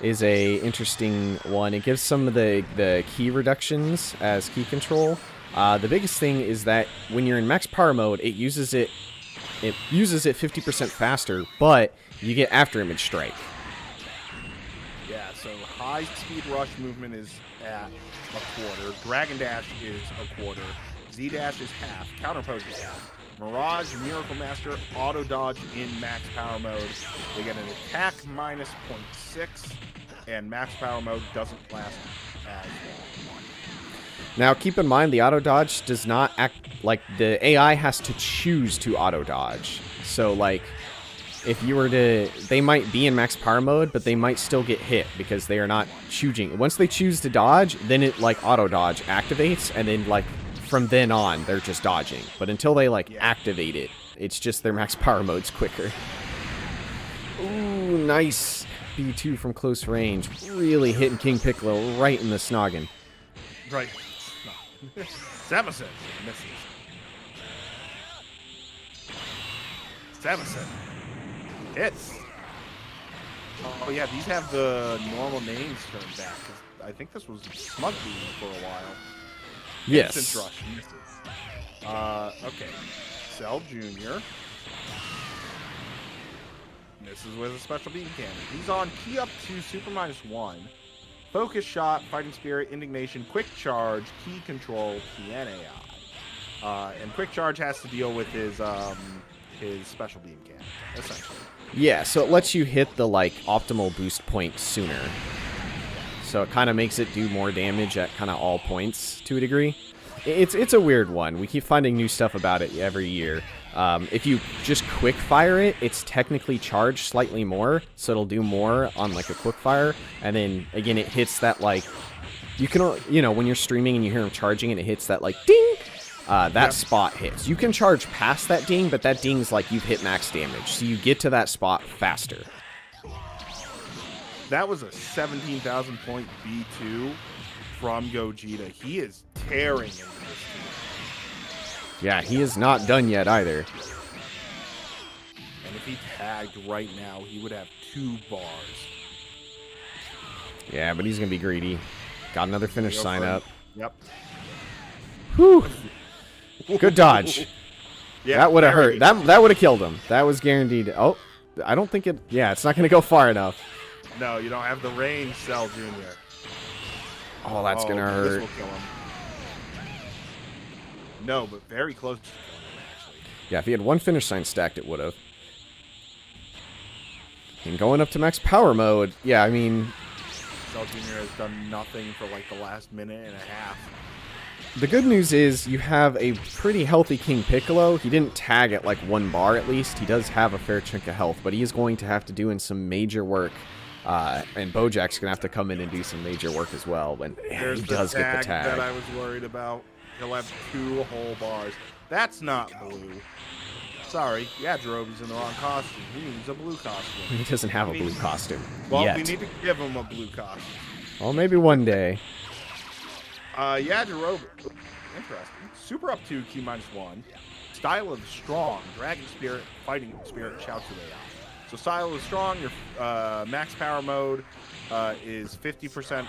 is a interesting one. It gives some of the key reductions as key control. The biggest thing is that when you're in max power mode, it uses it 50% faster, but you get after image strike. Yeah, so high speed rush movement is at a quarter, Dragon Dash is a quarter, Z Dash is half, Counter Pose is half. Mirage, Miracle Master, Auto Dodge in max power mode. They get an attack minus 0.6, and max power mode doesn't last as long. Now, keep in mind, the auto dodge does not act like the AI has to choose to auto dodge. So, if you were to, they might be in max power mode, but they might still get hit because they are not choosing. Once they choose to dodge, then it auto dodge activates, and then from then on, they're just dodging. But until they activate it, it's just their max power mode's quicker. Ooh, nice. B2 from close range. Really hitting King Piccolo right in the snoggin. Right. Samson misses. Samson hits. Oh yeah, these have the normal names turned back. 'Cause I think this was Smug Beam for a while. Yes. Instant Rush misses. Okay. Cell Jr. Misses with a special beam cannon. He's on key up to super -1. Focus shot, fighting spirit, indignation, quick charge, key control, PNAI. And quick charge has to deal with his special beam cannon, essentially. Yeah, so it lets you hit the like optimal boost point sooner. So it kind of makes it do more damage at kind of all points to a degree. It's a weird one. We keep finding new stuff about it every year. If you just quick fire it, it's technically charged slightly more, so it'll do more on like a quick fire. And then again, it hits that like you can, you know, when you're streaming and you hear him charging and it hits that like ding. That spot hits. You can charge past that ding, but that ding's like you've hit max damage, so you get to that spot faster. That was a 17,000 point B2 from Gogeta. He is tearing into this team. Yeah, he is not done yet either. And if he tagged right now, he would have 2 bars. Yeah, but he's going to be greedy. Got another finish sign up. Yep. Whew. Good dodge. Yeah, that would have hurt. That would have killed him. That was guaranteed. Oh, I don't think it... Yeah, it's not going to go far enough. No, you don't have the range, Cell Jr. Oh, that's going to hurt. This will kill him. No, but very close to killing him, actually. Yeah, if he had one finish sign stacked, it would have. And going up to max power mode, yeah, I mean... Cell Jr. has done nothing for like the last minute and a half. The good news is you have a pretty healthy King Piccolo. He didn't tag at like 1 bar at least. He does have a fair chunk of health, but he is going to have to do in some major work. And Bojack's going to have to come in and do some major work as well. When he does get the tag. That I was worried about. He'll have 2 whole bars. That's not blue. Sorry, Yajirobe's in the wrong costume. He needs a blue costume. He doesn't have a blue costume Well, yet. we need to give him a blue costume. Well, maybe one day. Yajirobe, interesting. Super up to key -1. Style of strong, dragon spirit, fighting spirit, Chaozu AI. So style of strong, your max power mode is 50%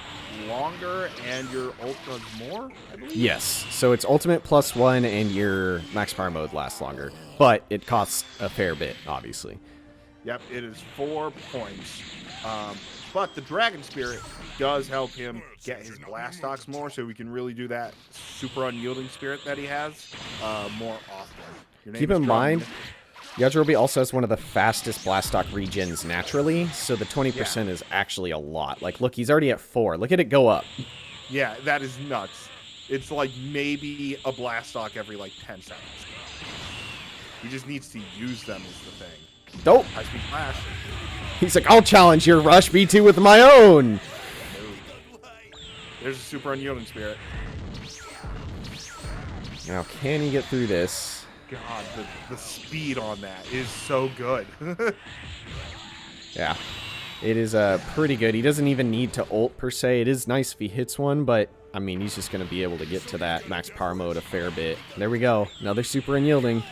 longer, and your ult does more, I believe? Yes, so it's ultimate +1 and your max power mode lasts longer. But it costs a fair bit, obviously. Yep, it is 4 points. But the Dragon Spirit does help him get his blast stocks more, so we can really do that super unyielding spirit that he has more often. Keep in mind, Yajirobe also has one of the fastest blast stock regens naturally, so the 20% is actually a lot. Like, look, he's already at 4. Look at it go up. Yeah, that is nuts. It's like maybe a blast stock every like 10 seconds. He just needs to use them is the thing. Nope. High-speed flash. He's like, I'll challenge your Rush B2 with my own. There's a super unyielding spirit. Now, can he get through this? God, the speed on that is so good. Yeah. It is pretty good. He doesn't even need to ult, per se. It is nice if he hits one, but, I mean, he's just going to be able to get to that max power mode a fair bit. There we go. Another super unyielding.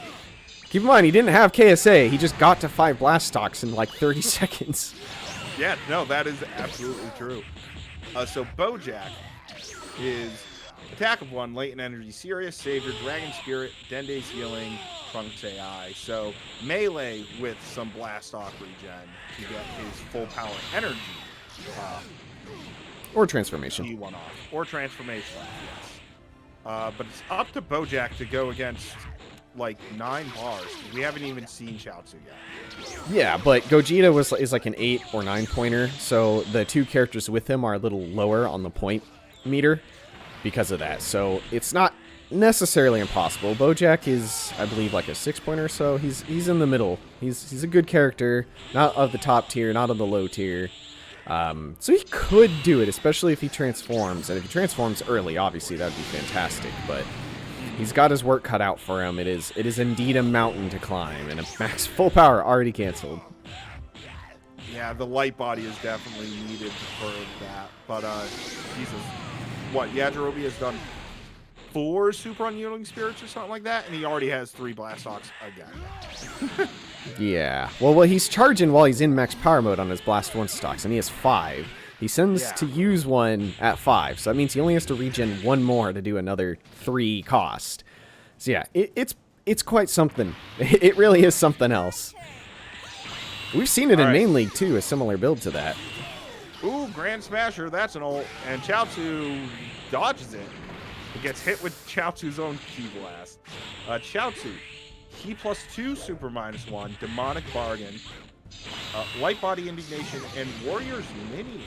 Keep in mind, he didn't have KSA. He just got to 5 blast stocks in like 30 seconds. Yeah, no, that is absolutely true. So Bojack is attack of 1, latent energy, serious savior, dragon spirit, Dende's healing, Trunks AI. So melee with some blast stock regen to get his full power energy. Or transformation. G1 off. Or transformation, yes. But it's up to Bojack to go against like 9 bars. We haven't even seen Chaozu yet. Yeah, but Gogeta is like an 8 or 9 pointer, so the 2 characters with him are a little lower on the point meter because of that. So it's not necessarily impossible. Bojack is, I believe, like a 6 pointer, so he's in the middle. He's a good character, not of the top tier, not of the low tier. So he could do it, especially if he transforms. And if he transforms early, obviously that'd be fantastic. But he's got his work cut out for him. It is indeed a mountain to climb, and a max full power already canceled. Yeah, the light body is definitely needed for that. But, Jesus. What, Yajirobe has done 4 super unyielding spirits or something like that, and he already has 3 Blastocs again. Yeah. Well, he's charging while he's in max power mode on his Blast 1 stocks, and he has 5. He sends to use 1 at 5, so that means he only has to regen 1 more to do another 3 cost. So yeah, it's quite something. It really is something else. We've seen it in main league too, a similar build to that. Ooh, Grand Smasher, that's an old... And Chaozu dodges it. It gets hit with Chaozu's own Ki Blast. Chaozu, Ki +2, Super -1, Demonic Bargain, Light Body Indignation, and Warrior's Mini.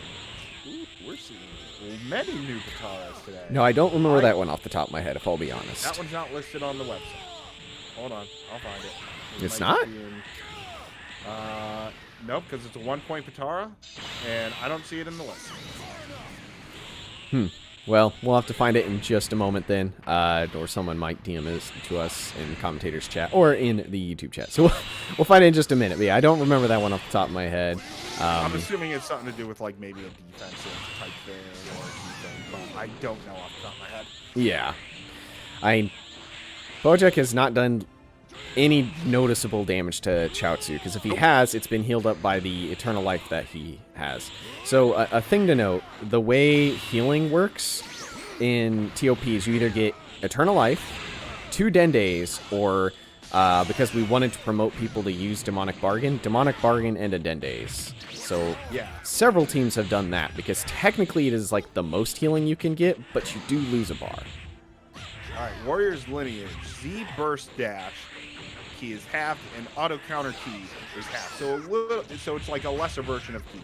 Ooh, we're seeing many new Kataras today. No, I don't remember that one off the top of my head, if I'll be honest. That one's not listed on the website. Hold on, I'll find it. It's not? Nope, because it's a 1-point Katara, and I don't see it in the list. Well, we'll have to find it in just a moment then, or someone might DM it to us in commentators chat or in the YouTube chat. So we'll find it in just a minute. But yeah, I don't remember that one off the top of my head. I'm assuming it's something to do with like maybe a defensive type thing or something, but I don't know off the top of my head. Yeah, Bojack has not done any noticeable damage to Chaozu, because if he has, it's been healed up by the eternal life that he has. So a thing to note, the way healing works in TOP is you either get eternal life, 2 Dendays, or because we wanted to promote people to use Demonic Bargain, and a Dendays. So yeah, several teams have done that, because technically it is like the most healing you can get, but you do lose a bar. Alright, Warrior's Lineage, Z Burst Dash Ki is halved, and Auto Counter Ki is halved. So it's like a lesser version of Ki.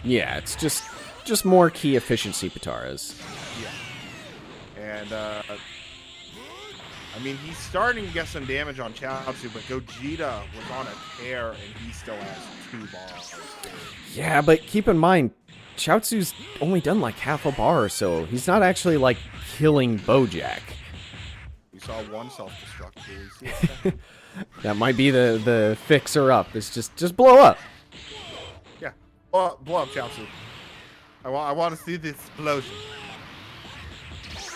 Yeah, it's just more key efficiency Pataras. Yeah. And, I mean, he's starting to get some damage on Chaozu, but Gogeta was on a tear, and he still has 2 bars. Yeah, but keep in mind, Chaozu's only done like half a bar or so. He's not actually, like, killing Bojack. We saw 1 self-destruct. That might be the fixer up. It's just blow up. Yeah. Blow up, Chaozu. I want to see the explosion.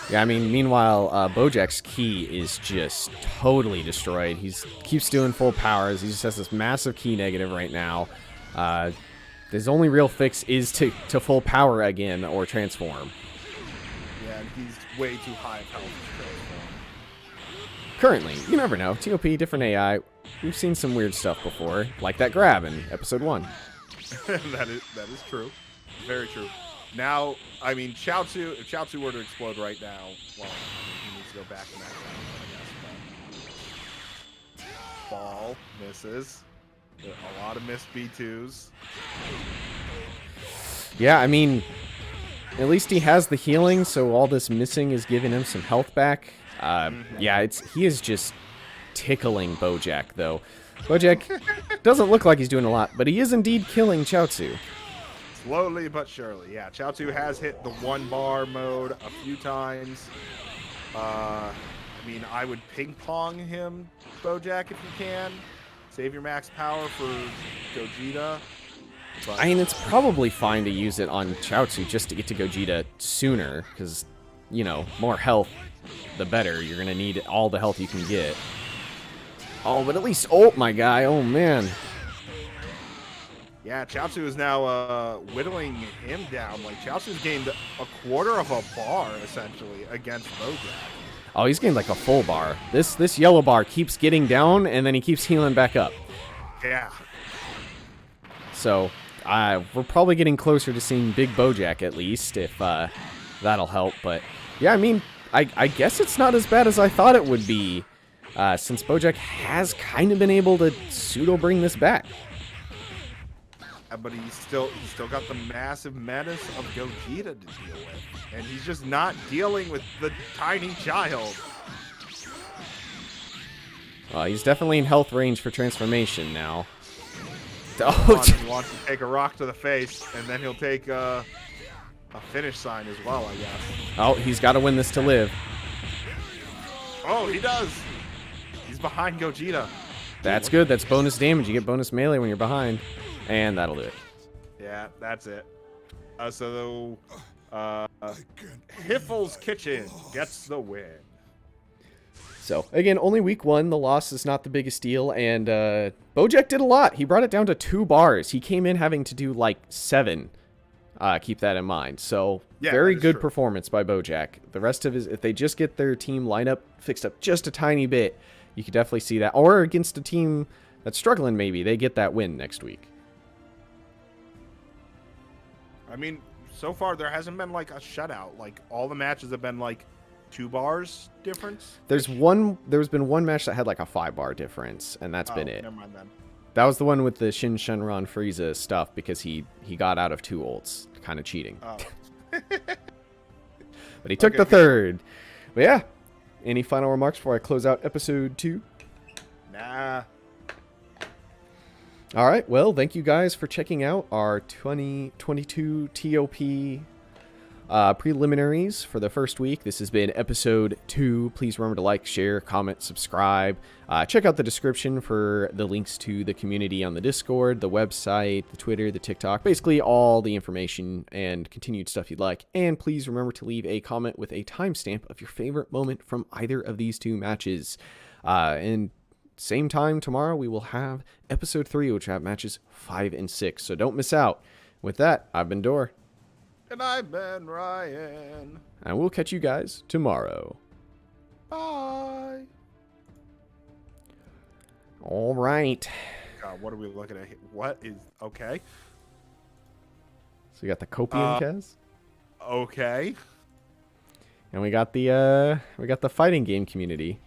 Yeah, I mean, meanwhile, Bojack's key is just totally destroyed. He keeps doing full powers. He just has this massive key negative right now. His only real fix is to full power again or transform. Yeah, and he's way too high of health to transform. Currently, you never know. TOP, different AI. We've seen some weird stuff before, like that grab in episode 1. that is true. Very true. Now, I mean, if Chaozu were to explode right now, well, he needs to go back in that round, I guess. But... Ball misses. A lot of missed B2s. Yeah, I mean, at least he has the healing, so all this missing is giving him some health back. Yeah, he is just tickling Bojack, though. Bojack doesn't look like he's doing a lot, but he is indeed killing Chaozu. Slowly but surely, yeah. Chaozu has hit the 1-bar mode a few times. I mean, I would ping-pong him, Bojack, if you can. Save your max power for Gogeta. But... I mean, it's probably fine to use it on Chaozu just to get to Gogeta sooner, because, you know, more health, the better. You're going to need all the health you can get. Oh, but at least ult, my guy. Oh, man. Yeah, Chaozu is now whittling him down. Like, Chaozu's gained a quarter of a bar, essentially, against Bojack. Oh, he's gained like a full bar. This yellow bar keeps getting down, and then he keeps healing back up. Yeah. So, we're probably getting closer to seeing Big Bojack, at least, if that'll help. But, yeah, I mean, I guess it's not as bad as I thought it would be, since Bojack has kind of been able to pseudo-bring this back. But he's still got the massive menace of Gogeta to deal with. And he's just not dealing with the tiny child. He's definitely in health range for transformation now. He wants to take a rock to the face, and then he'll take a finish sign as well, I guess. Oh, he's got to win this to live. Oh, he does. He's behind Gogeta. That's good. That's bonus damage. You get bonus melee when you're behind. And that'll do it. Yeah, that's it. So Hiffle's Kitchen gets the win. So, again, only week 1. The loss is not the biggest deal. And Bojack did a lot. He brought it down to 2 bars. He came in having to do like 7. Keep that in mind. So, yeah, very good true. performance by Bojack. The rest of his, if they just get their team lineup fixed up just a tiny bit, you could definitely see that. Or against a team that's struggling, maybe they get that win next week. I mean, so far there hasn't been like a shutout. Like all the matches have been like 2 bars difference. There's been one match that had like a 5-bar difference, and that's been it. Never mind then. That was the one with the Shin Shenron Frieza stuff because he got out of 2 ults, kind of cheating. Oh. But he took the 3rd. But yeah, any final remarks before I close out episode 2? Nah. All right, well, thank you guys for checking out our 2022 TOP preliminaries for the first week. This has been episode 2. Please remember to like, share, comment, subscribe. Check out the description for the links to the community on the Discord, the website, the Twitter, the TikTok, basically all the information and continued stuff you'd like. And please remember to leave a comment with a timestamp of your favorite moment from either of these 2 matches. And same time tomorrow, we will have episode 3, which have matches 5 and 6. So don't miss out. With that, I've been Dor. And I've been Ryan. And we'll catch you guys tomorrow. Bye. All right. God, what are we looking at here? What is... Okay. So we got the Copium Kaz. Okay. And we got the fighting game community.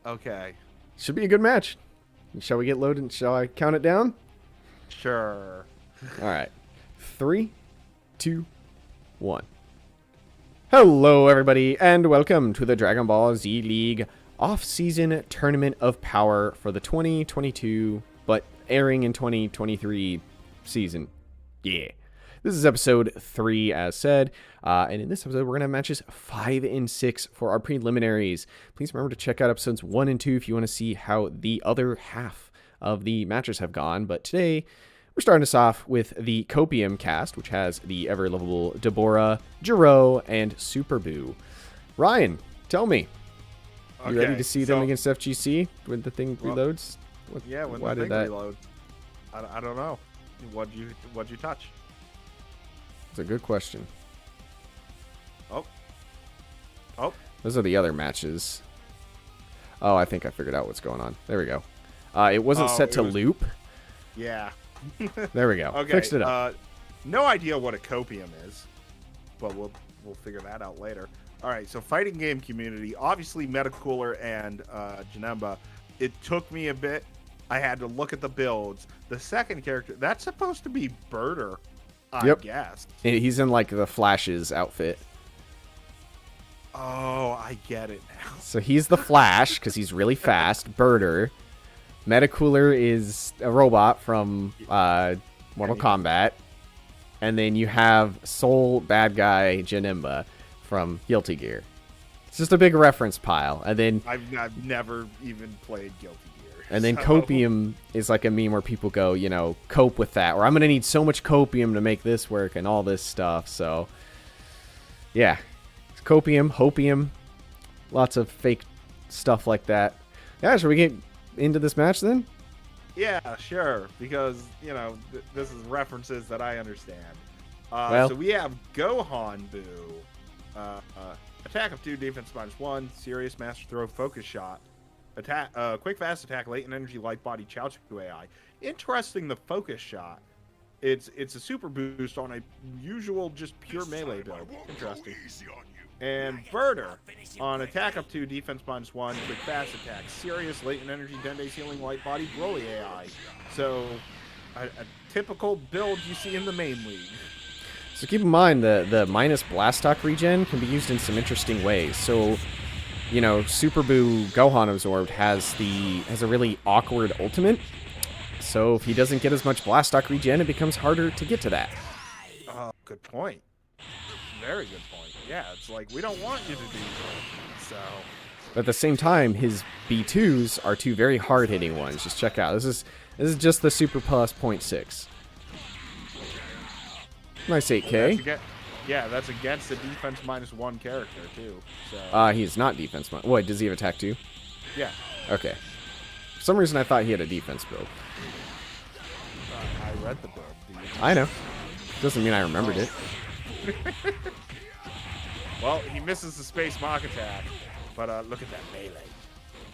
Okay. Should be a good match. Shall we get loaded? Shall I count it down? Sure. All right. 3, 2, 1. Hello, everybody, and welcome to the Dragon Ball Z League off-season Tournament of Power for the 2022, but airing in 2023 season. Yeah. This is episode 3, as said, and in this episode, we're going to have matches 5 and 6 for our preliminaries. Please remember to check out episodes 1 and 2 if you want to see how the other half of the matches have gone, but today, we're starting us off with the Copium cast, which has the ever-lovable Deborah, Jiro, and Super Boo. Ryan, tell me, you ready to see them against FGC when the thing reloads? Why did that reload? I don't know. What'd you touch? It's a good question. Oh. Those are the other matches. Oh, I think I figured out what's going on. There we go. It wasn't set to loop. Yeah. There we go. Okay. Fixed it up. No idea what a copium is, but we'll figure that out later. All right. So fighting game community, obviously Metacooler and Janemba. It took me a bit. I had to look at the builds. The second character, that's supposed to be Birder, I guess. He's in like the Flash's outfit. Oh, I get it now. So he's the Flash because he's really fast. Birder. Metacooler is a robot from Mortal Kombat. And then you have Soul Bad Guy Janemba from Guilty Gear. It's just a big reference pile. And then I've never even played Guilty Gear. And then Copium is like a meme where people go, you know, cope with that. Or I'm going to need so much Copium to make this work and all this stuff. So, yeah. It's Copium, Hopium. Lots of fake stuff like that. Yeah, should we get into this match then? Yeah, sure. Because, you know, this is references that I understand. So we have Gohan Boo. Attack of 2, defense -1, serious master throw, focus shot. Attack, quick fast attack, latent energy, light body, chow to AI. Interesting, the focus shot. It's a super boost on a usual just pure melee build. Interesting. And Birder on attack up 2, defense -1, quick fast attack, serious latent energy, Dende healing, light body, Broly AI. So a typical build you see in the main league. So keep in mind the minus Blastock regen can be used in some interesting ways. So, you know, Super Boo Gohan Absorbed has a really awkward ultimate. So if he doesn't get as much Blastock regen, it becomes harder to get to that. Oh, good point. Very good point. Yeah, it's like we don't want you to do that. So. But at the same time, his B2s are 2 very hard-hitting ones. Just check out. This is just the Super Plus 0.6. Nice 8K. Yeah, that's against the defense -1 character, too. So. He's not defense. Wait, does he have attack 2? Yeah. Okay. For some reason, I thought he had a defense build. I read the build. I know. Doesn't mean I remembered it. Well, he misses the space mock attack, but look at that melee.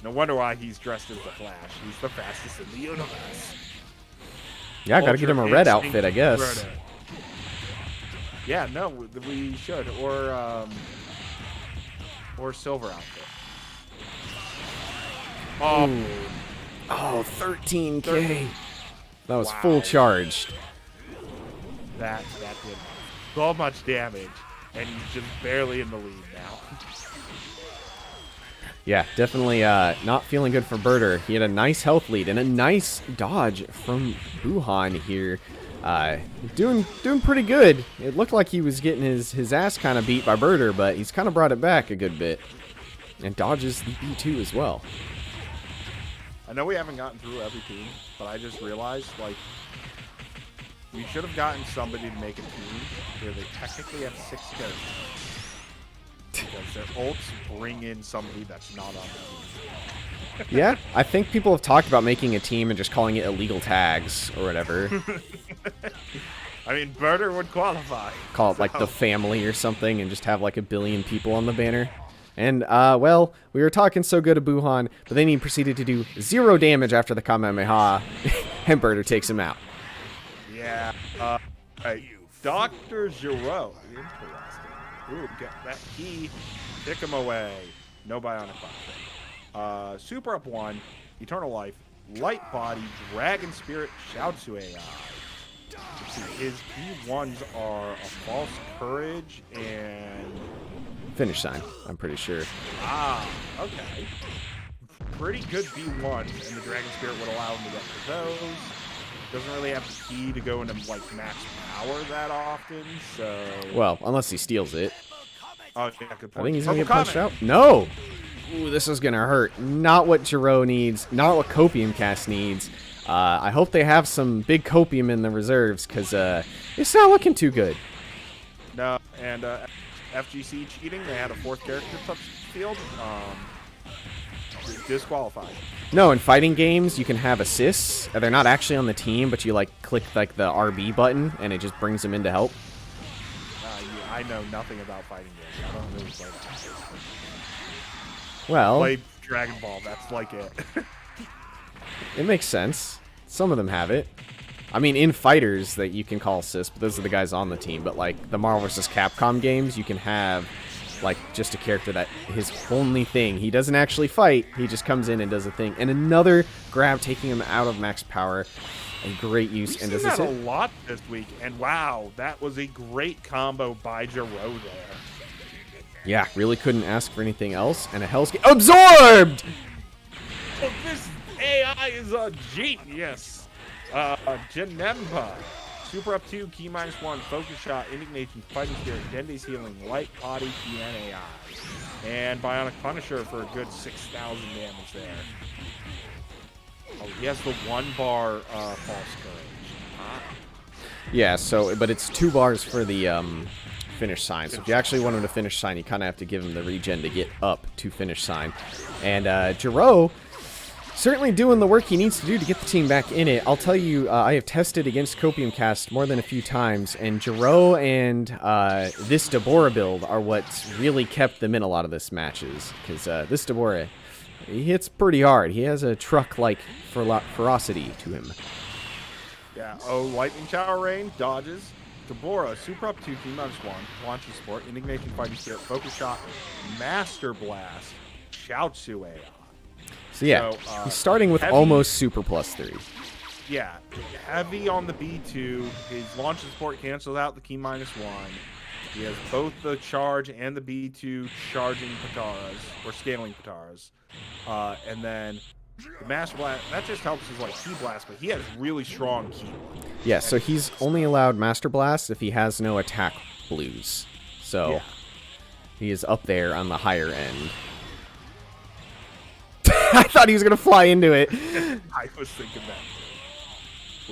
No wonder why he's dressed as the Flash. He's the fastest in the universe. Yeah, I gotta get him a red outfit, I guess. Predator. Yeah, no, we should. Or silver outfit. Oh. Ooh. Oh, 13K. That was full charged. That did so much damage, and he's just barely in the lead now. Yeah, definitely not feeling good for Birder. He had a nice health lead and a nice dodge from Buhan here. Doing pretty good. It looked like he was getting his ass kind of beat by Birder, but he's kind of brought it back a good bit. And dodges the B2 as well. I know we haven't gotten through every team, but I just realized, like, we should have gotten somebody to make a team where they technically have 6 characters. Because their ults bring in somebody that's not on the team. Yeah, I think people have talked about making a team and just calling it illegal tags or whatever. I mean, Birder would qualify. Call it like the family or something and just have like 1 billion people on the banner. And, well, we were talking so good of Buhan, but then he proceeded to do 0 damage after the Kamehameha, and Birder takes him out. Yeah. Right. Dr. Giro. Interesting. Ooh, get that key. Pick him away. No bionic body. Super up 1. Eternal Life. Light Body. Dragon Spirit. Shoutsu AI. Let's see. His B1s are a False Courage and... Finish sign, I'm pretty sure. Ah, okay. Pretty good B1s, and the Dragon Spirit would allow him to get to those. Doesn't really have the key to go into, like, max power that often, so... Well, unless he steals it. Oh, yeah, good point. I think he's gonna get punched out. No! Ooh, this is gonna hurt. Not what Giro needs. Not what Copium Cast needs. I hope they have some big Copium in the reserves, because it's not looking too good. No, and FGC cheating. They had a 4th character touch field. Disqualified. No, in fighting games, you can have assists. They're not actually on the team, but you, like, click, like, the RB button, and it just brings them in to help. Yeah, I know nothing about fighting games. I don't really play that. Well... Play Dragon Ball. That's, like, it. It makes sense. Some of them have it. I mean, in fighters that you can call assists, but those are the guys on the team. But, like, the Marvel vs. Capcom games, you can have, like, just a character that his only thing. He doesn't actually fight. He just comes in and does a thing. And another grab taking him out of max power. A great use. We've and seen does that this a hit? lot this week. And, wow, that was a great combo by Giro there. Yeah, really couldn't ask for anything else. And a Hell's Gate. Absorbed! Oh, this AI is a genius. Janemba. Super up 2, key -1, focus shot, indignation, fighting spirit, Dende's healing, light body, PNAI. And Bionic Punisher for a good 6,000 damage there. Oh, he has the 1-bar false courage. Ah. Yeah, so, but it's 2 bars for the finish sign. So if you actually want him to finish sign, you kind of have to give him the regen to get up to finish sign. And Giro... certainly doing the work he needs to do to get the team back in it. I'll tell you, I have tested against Copium Cast more than a few times, and Giro and this Deborah build are what's really kept them in a lot of this matches. Because this Deborah, he hits pretty hard. He has a truck-like ferocity to him. Yeah, oh, Lightning Shower Rain, dodges. Deborah, Super up 2, key -1, launches support, indignation, fighting spirit, focus shot, Master Blast, Shoutsu AI. So yeah, So, he's starting with heavy- almost Super plus 3. Yeah, heavy on the B2. His launch support cancels out the key -1. He has both the charge and the B2 charging Pataras, or scaling Pataras. And then the Master Blast, that just helps his like key blast, but he has really strong key. Yeah, so he's only allowed Master Blast if he has no attack blues. So Yeah. he is up there on the higher end. I thought he was going to fly into it. I was thinking that.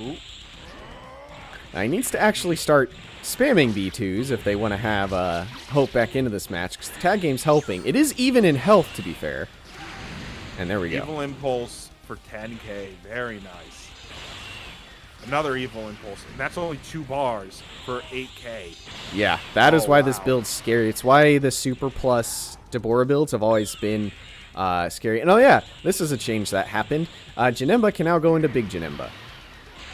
Ooh. Now, he needs to actually start spamming B2s if they want to have hope back into this match, because the tag game's helping. It is even in health, to be fair. And there we go. Evil Impulse for 10k. Very nice. Another Evil Impulse. And that's only 2 bars for 8k. Yeah, that is why this wow. build's scary. It's why the Super Plus Deborah builds have always been scary. And oh yeah, this is a change that happened. Janemba can now go into Big Janemba.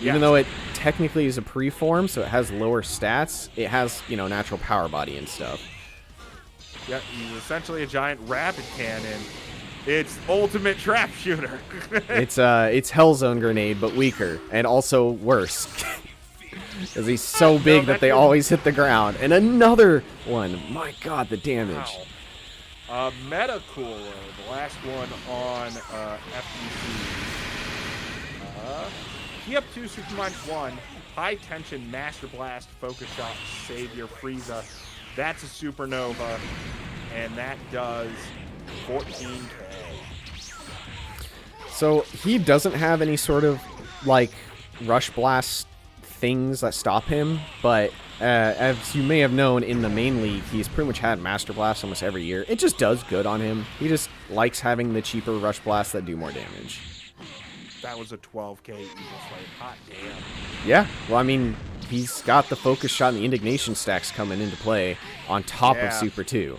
Even though it technically is a preform, so it has lower stats, it has, you know, natural power body and stuff. Yeah, he's essentially a giant rapid cannon. It's ultimate trap shooter. It's Hellzone grenade, but weaker, and also worse. Because he's so big that they always hit the ground. And another one. My god, the damage. Wow. Meta Cooler, the last one on FGC. Key up 2, Super Minus 1, High Tension, Master Blast, Focus Shot, Savior, Frieza. That's a Supernova, and that does 14k. So he doesn't have any sort of, like, Rush Blast things that stop him, but as you may have known, in the main league, he's pretty much had Master Blast almost every year. It just does good on him. He just likes having the cheaper Rush Blasts that do more damage. That was a 12k Eagle Flame. Hot damn. Yeah, well, I mean, he's got the Focus Shot and the Indignation stacks coming into play on top of Super 2.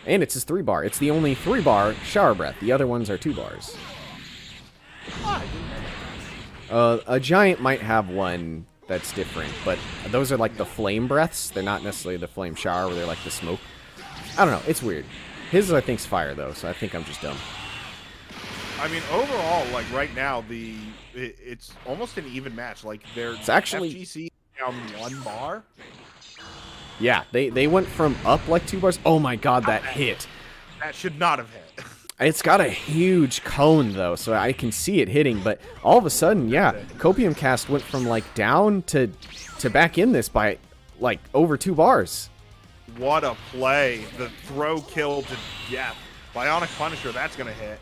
And it's his 3-bar. It's the only 3-bar Shower Breath. The other ones are 2 bars. A Giant might have one that's different, but those are like the Flame Breaths. They're not necessarily the Flame Shower where they're like the smoke. I don't know. It's weird. His, I think, is fire, though, so I think I'm just dumb. I mean, overall, like right now, it's almost an even match. Like it's actually FGC down 1 bar. Yeah, they went from up like 2 bars. Oh my god, that hit. That should not have hit. It's got a huge cone though, so I can see it hitting. But all of a sudden, yeah, Copium Cast went from like down to back in this by like over 2 bars. What a play! The throw kill to death. Bionic Punisher, that's gonna hit.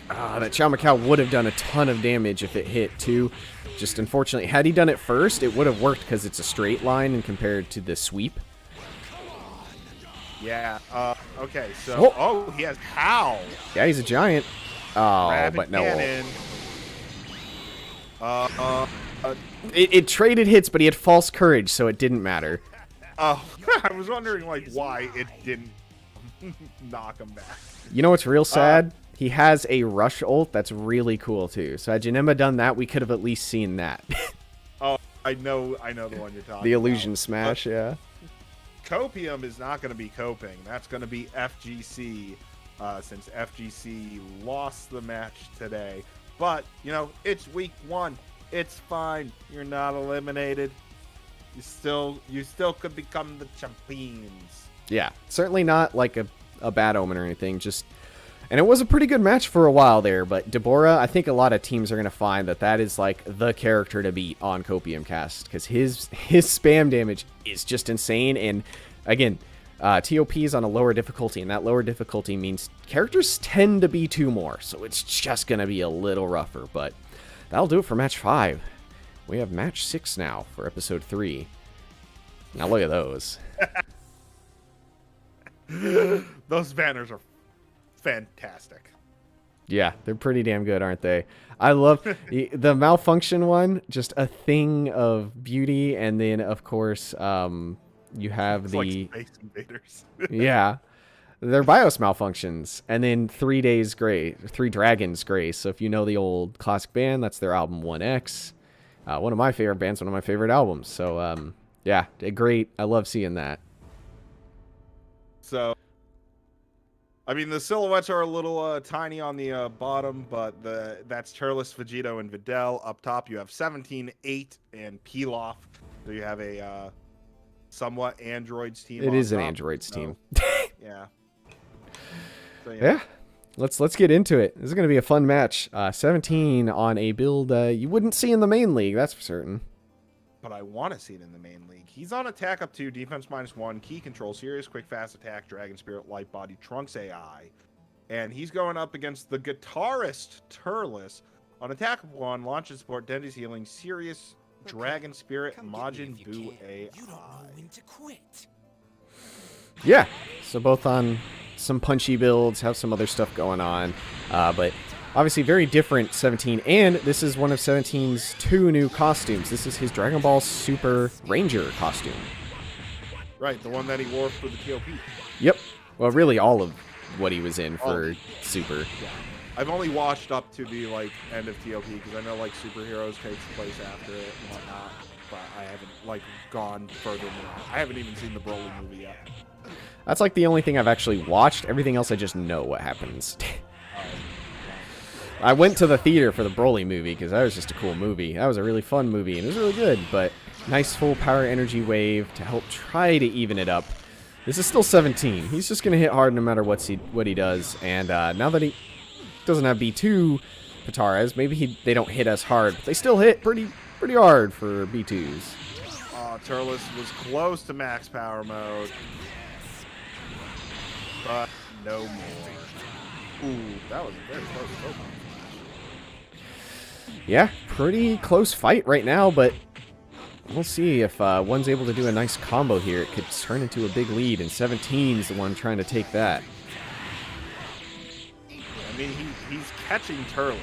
That Chow Macau would have done a ton of damage if it hit, too. Just unfortunately, had he done it first, it would have worked because it's a straight line and compared to the sweep. Yeah, okay, so, he has Howl. Yeah, he's a giant. Oh, Rabbit but no. Cannon. It traded hits, but he had false courage, so it didn't matter. Oh, I was wondering, like, why it didn't knock him back. You know what's real sad? He has a rush ult that's really cool, too. So had Janemba done that, we could have at least seen that. Oh, I know the one you're talking about. The Illusion Smash, yeah. Copium is not going to be coping. That's going to be FGC, since FGC lost the match today. But, you know, it's week 1. It's fine. You're not eliminated. You still could become the champions. Yeah, certainly not like a bad omen or anything. And it was a pretty good match for a while there, but Deborah, I think a lot of teams are going to find that is like the character to beat on Copium Cast, because his spam damage is just insane. And again, TOP is on a lower difficulty, and that lower difficulty means characters tend to be 2 more, so it's just going to be a little rougher. But that'll do it for match 5. We have match 6 now for episode 3. Now look at those. Those banners are fantastic. Yeah, they're pretty damn good, aren't they? I love the malfunction one, just a thing of beauty, and then of course you have it's the like Space Invaders. yeah, they're BIOS malfunctions, and then 3 Days Grace, 3 Dragons Grace. So if you know the old classic band, that's their album 1X. One of my favorite bands, one of my favorite albums. So yeah, great. I love seeing that. So, I mean, the silhouettes are a little tiny on the bottom, but that's Turles, Vegito, and Videl. Up top, you have 17, 8, and Pilaf. So you have a somewhat Androids team. It is an top. Androids team. Yeah. So, yeah. Let's get into it. This is going to be a fun match. 17 on a build you wouldn't see in the main league, that's for certain. But I want to see it in the main league. He's on attack up 2, defense -1, key control, serious, quick, fast attack, dragon spirit, light body, Trunks AI. And he's going up against the guitarist Turles. On attack of 1, launch and support Denji's healing, Sirius, Dragon Spirit, Majin Buu AI. Yeah, so both on some punchy builds, have some other stuff going on, but obviously very different 17, and this is one of 17's 2 new costumes. This is his Dragon Ball Super Ranger costume. Right, the one that he wore for the TOP. Yep, well really all of what he was in for Super. Yeah. I've only watched up to the end of TOP because I know Superheroes takes place after it and whatnot, but I haven't gone further than that. I haven't even seen the Broly movie yet. That's the only thing I've actually watched. Everything else I just know what happens. I went to the theater for the Broly movie because that was just a cool movie. That was a really fun movie and it was really good, but nice full power energy wave to help try to even it up. This is still 17. He's just going to hit hard no matter what he does, and now that he doesn't have B2 Pataras, maybe they don't hit as hard, but they still hit pretty hard for B2s. Turles was close to max power mode, but no more. Ooh, that was a very close Pokemon. Yeah, pretty close fight right now, but we'll see if one's able to do a nice combo here. It could turn into a big lead, and 17's the one trying to take that. I mean, he's catching Turles.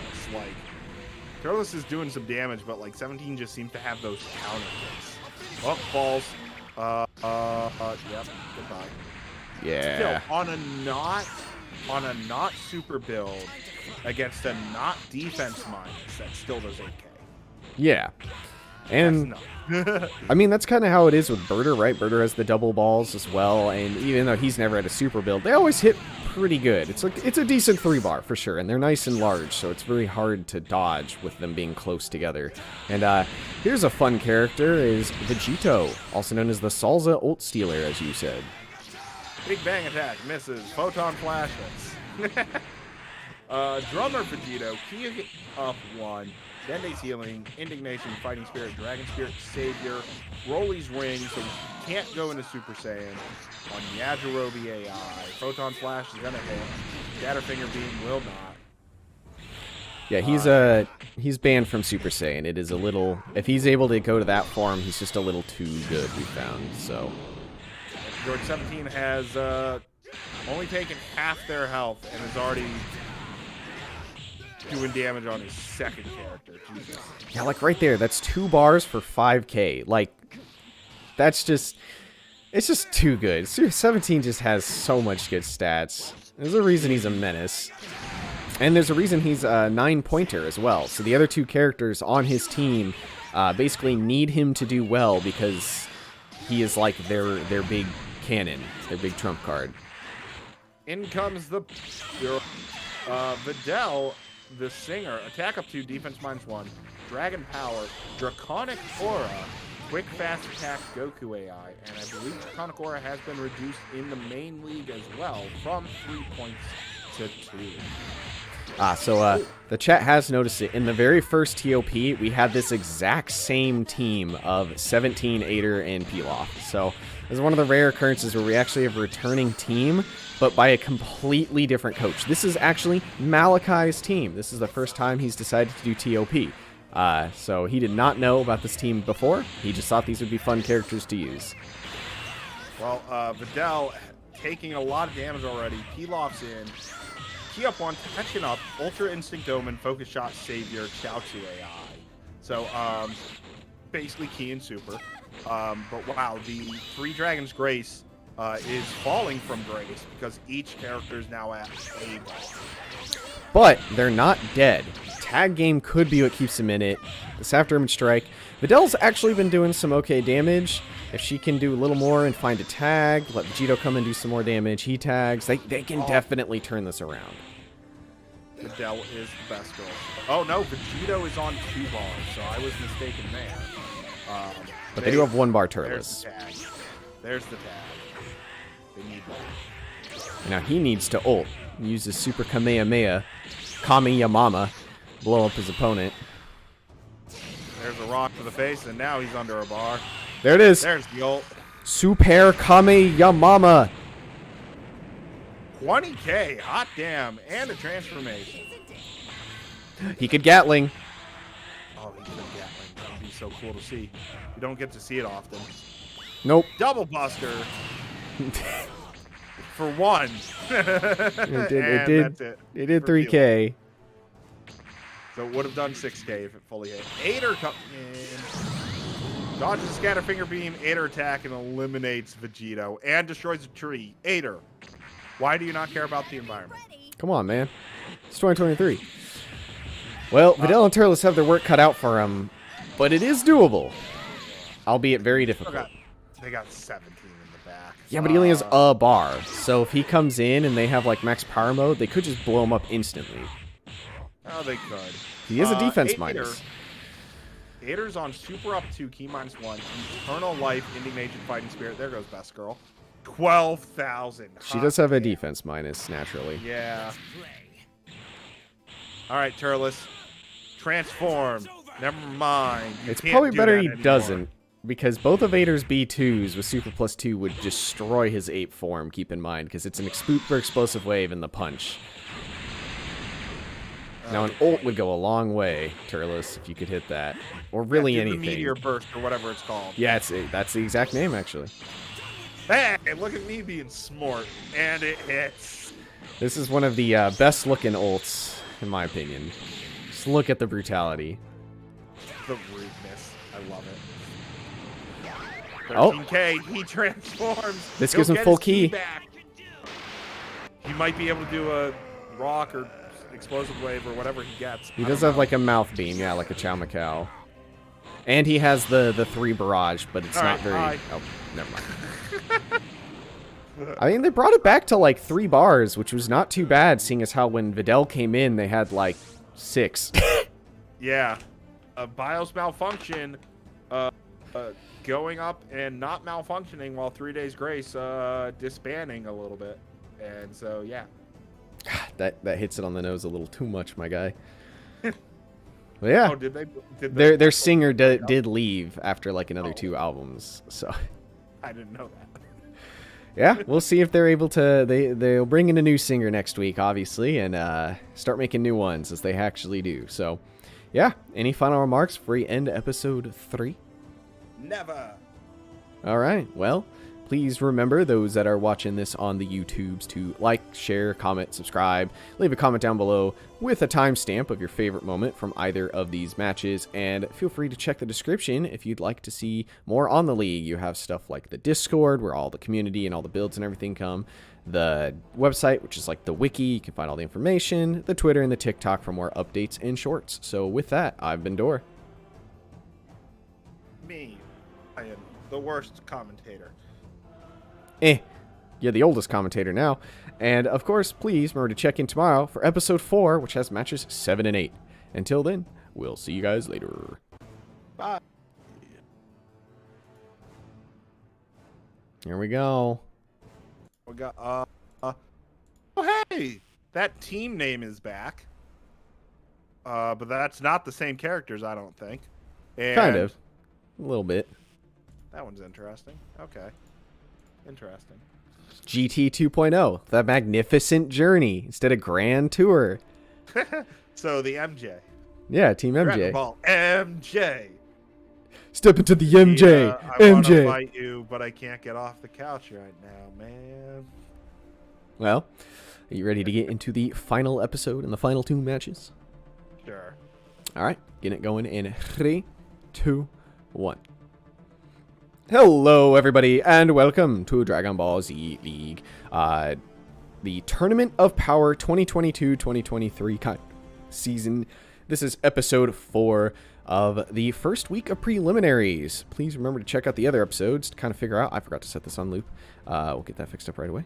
Turles is doing some damage, but 17 just seems to have those counter hits. Oh, falls. Yep, goodbye. Yeah. Still, on a not super build against a not defense minus, that still does 8k. Yeah. And I mean, that's kind of how it is with Birder, right? Birder has the double balls as well, and even though he's never had a super build, they always hit pretty good. It's a decent 3-bar for sure, and they're nice and large, so it's very hard to dodge with them being close together. And here's a fun character, is Vegito, also known as the Salsa Ult Stealer, as you said. Big Bang attack, misses, photon flashes. Drummer Vegito, key up 1. Dende's healing, indignation, fighting spirit, dragon spirit, savior, Broly's ring, so he can't go into Super Saiyan. On Yajirobe AI, photon flash is gonna hit. Scatterfinger beam will not. Yeah, he's banned from Super Saiyan. It is a little, if he's able to go to that form, he's just a little too good, we found. So George 17 has only taken half their health and is already doing damage on his second character. Jesus. yeah, right there, that's 2 bars for 5k. That's just, it's just too good. 17 just has so much good stats. There's a reason he's a menace. And there's a reason he's a 9-pointer as well. So the other 2 characters on his team basically need him to do well because he is their big cannon, their big trump card. In comes the Videl, the singer. Attack up 2, defense -1, dragon power, draconic aura, quick fast attack Goku AI, and I believe draconic aura has been reduced in the main league as well from 3 points to 2. So the chat has noticed it. In the very first TOP, we had this exact same team of 17, Ader, and Pilaf. So this is one of the rare occurrences where we actually have a returning team, but by a completely different coach. This is actually Malachi's team. This is the first time he's decided to do TOP. So he did not know about this team before. He just thought these would be fun characters to use. Well, Videl taking a lot of damage already. Pilaf's in. Key up 1, catching up, Ultra Instinct Omen, Focus Shot, Savior, Chaozu AI. So, basically key and super. But wow, the 3 Dragons Grace is falling from Grace because each character is now at a bar. But they're not dead. Tag game could be what keeps him in it. This after-image strike. Videl's actually been doing some okay damage. If she can do a little more and find a tag, let Vegito come and do some more damage, he tags, they can definitely turn this around. Videl is the best girl. Oh no, Vegito is on 2 bars, so I was mistaken there. But they do have 1 bar There's turtles. the tag. There's the tag. They need that. Now he needs to ult. Use his Super Kamehameha, Kameyamama, blow up his opponent. There's a rock to the face, and now he's under a bar. There it is. There's the ult. Super Kameyamama. 20k, hot damn, and a transformation. He could Gatling. Oh, he could Gatling. That would be so cool to see. You don't get to see it often. Nope. Double Buster. For one. It And did. That's it. It did for 3K. So it would have done 6K if it fully hit. Aider comes in. Dodges a Scatterfinger Beam, Aider attack, and eliminates Vegito. And destroys a tree. Aider. Why do you not care about the environment? Come on, man. It's 2023. Well, Videl and Turles have their work cut out for them, but it is doable. Albeit very difficult. They got 17 in the back. Yeah, but he only has a bar. So if he comes in and they have like max power mode, they could just blow him up instantly. Oh, they could. He is a defense Aider. minus. Aider's on super up 2, key -1, eternal life, indignation, fighting spirit. There goes best girl. 12,000. She does have a defense minus, naturally. Yeah. All right, Turles. Transform. Never mind. You It's can't probably do better that he anymore. doesn't, because both of Vader's B2s with Super Plus 2 would destroy his ape form, keep in mind, because it's an super explosive wave in the punch. Now, an ult would go a long way, Turles, if you could hit that. Or really do the anything. Meteor Burst or whatever it's called. Yeah, that's the exact name, actually. Hey, look at me being smart. And it hits. This is one of the best-looking ults, in my opinion. Just look at the brutality. The rudeness. I love it. Oh. 13K, he transforms. This He'll gives him get full his key key. back. He might be able to do a rock or explosive wave or whatever he gets. He does have like a mouth beam, yeah, like a Chow Macau. And he has the 3 barrage, but it's All not right, very... hi. Oh, never mind. I mean, they brought it back to like 3 bars, which was not too bad, seeing as how when Videl came in, they had like 6. Yeah. BIOS malfunction going up and not malfunctioning while 3 Days Grace disbanding a little bit. And so, yeah. that hits it on the nose a little too much, my guy. Well, yeah. Oh, did they? Their singer did leave after like another 2 albums, so... I didn't know that. Yeah, we'll see if they're able to... They'll bring in a new singer next week, obviously, and start making new ones, as they actually do. So, yeah, any final remarks before we end episode 3? Never. All right, well, please remember, those that are watching this on the YouTubes, to like, share, comment, subscribe, leave a comment down below with a timestamp of your favorite moment from either of these matches, and feel free to check the description if you'd like to see more on the league. You have stuff like the Discord, where all the community and all the builds and everything come, the website, which is like the wiki, you can find all the information, the Twitter and the TikTok for more updates and shorts. So with that, I've been Dor. Me. I am the worst commentator. You're the oldest commentator now. And, of course, please remember to check in tomorrow for episode 4, which has matches 7 and 8. Until then, we'll see you guys later. Bye. Here we go. We got, oh, hey! That team name is back. But that's not the same characters, I don't think. And Kind of. A little bit. That one's interesting. Okay. Interesting. GT 2.0, the magnificent journey instead of grand tour. So the MJ. Yeah, Team Dragon MJ. Ball MJ. Step into the MJ. I want to MJ. fight you, but I can't get off the couch right now, man. Well, are you ready to get into the final episode and the final 2 matches? Sure. All right, getting it going in 3, 2, 1. Hello, everybody, and welcome to Dragon Ball Z League, the Tournament of Power 2022-2023 season. This is episode 4 of the first week of preliminaries. Please remember to check out the other episodes to kind of figure out. I forgot to set this on loop. We'll get that fixed up right away.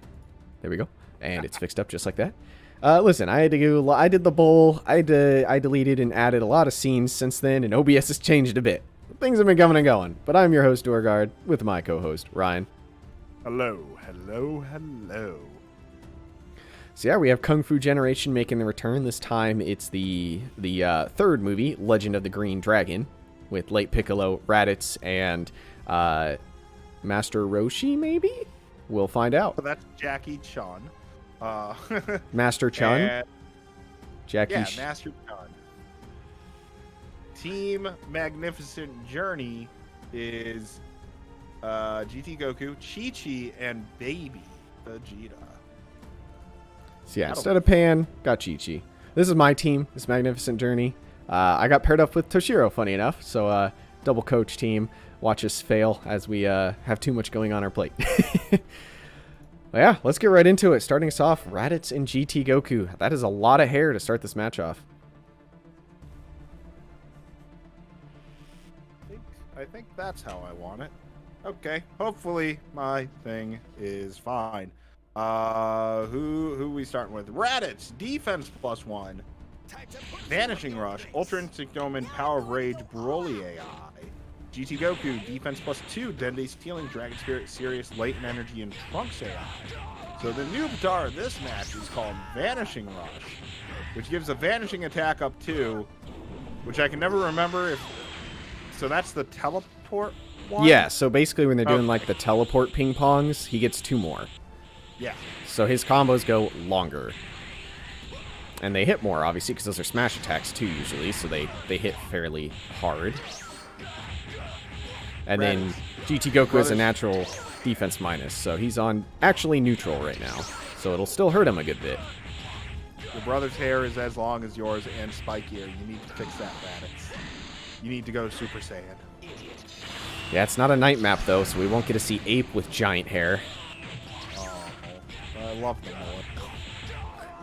There we go, and it's fixed up just like that. Listen, I did the bowl. I deleted and added a lot of scenes since then, and OBS has changed a bit. Things have been coming and going, but I'm your host, Dorgard, with my co-host, Ryan. Hello, hello, hello. So yeah, we have Kung Fu Generation making the return. This time it's the third movie, Legend of the Green Dragon, with Late Piccolo, Raditz, and Master Roshi, maybe? We'll find out. So that's Jackie Chan. Master Chun? and- Jackie yeah, Master Chan. Team Magnificent Journey is GT Goku, Chi-Chi, and Baby Vegeta. So yeah, instead of Pan, got Chi-Chi. This is my team, this Magnificent Journey. I got paired up with Toshiro, funny enough. So double coach team. Watch us fail as we have too much going on our plate. Well, yeah, let's get right into it. Starting us off, Raditz and GT Goku. That is a lot of hair to start this match off. I think that's how I want it. Okay, hopefully my thing is fine. Who we starting with? Raditz, defense +1. Vanishing Rush, Ultra Instinct Omen, Power of Rage, Broly AI. GT Goku, defense +2, Dende's Stealing, Dragon Spirit, Sirius, Latent Energy, and Trunks AI. So the new avatar of this match is called Vanishing Rush, which gives a vanishing attack up 2, which I can never remember if... So that's the teleport one? Yeah, so basically when they're doing like the teleport ping pongs, he gets 2 more. Yeah. So his combos go longer. And they hit more, obviously, because those are smash attacks too, usually, so they hit fairly hard. And then GT Goku is a natural defense minus, so he's on actually neutral right now. So it'll still hurt him a good bit. Your brother's hair is as long as yours and spikier. You need to fix that, Raditz. You need to go Super Saiyan. Yeah, it's not a night map, though, so we won't get to see Ape with giant hair. Oh, I love the mullet.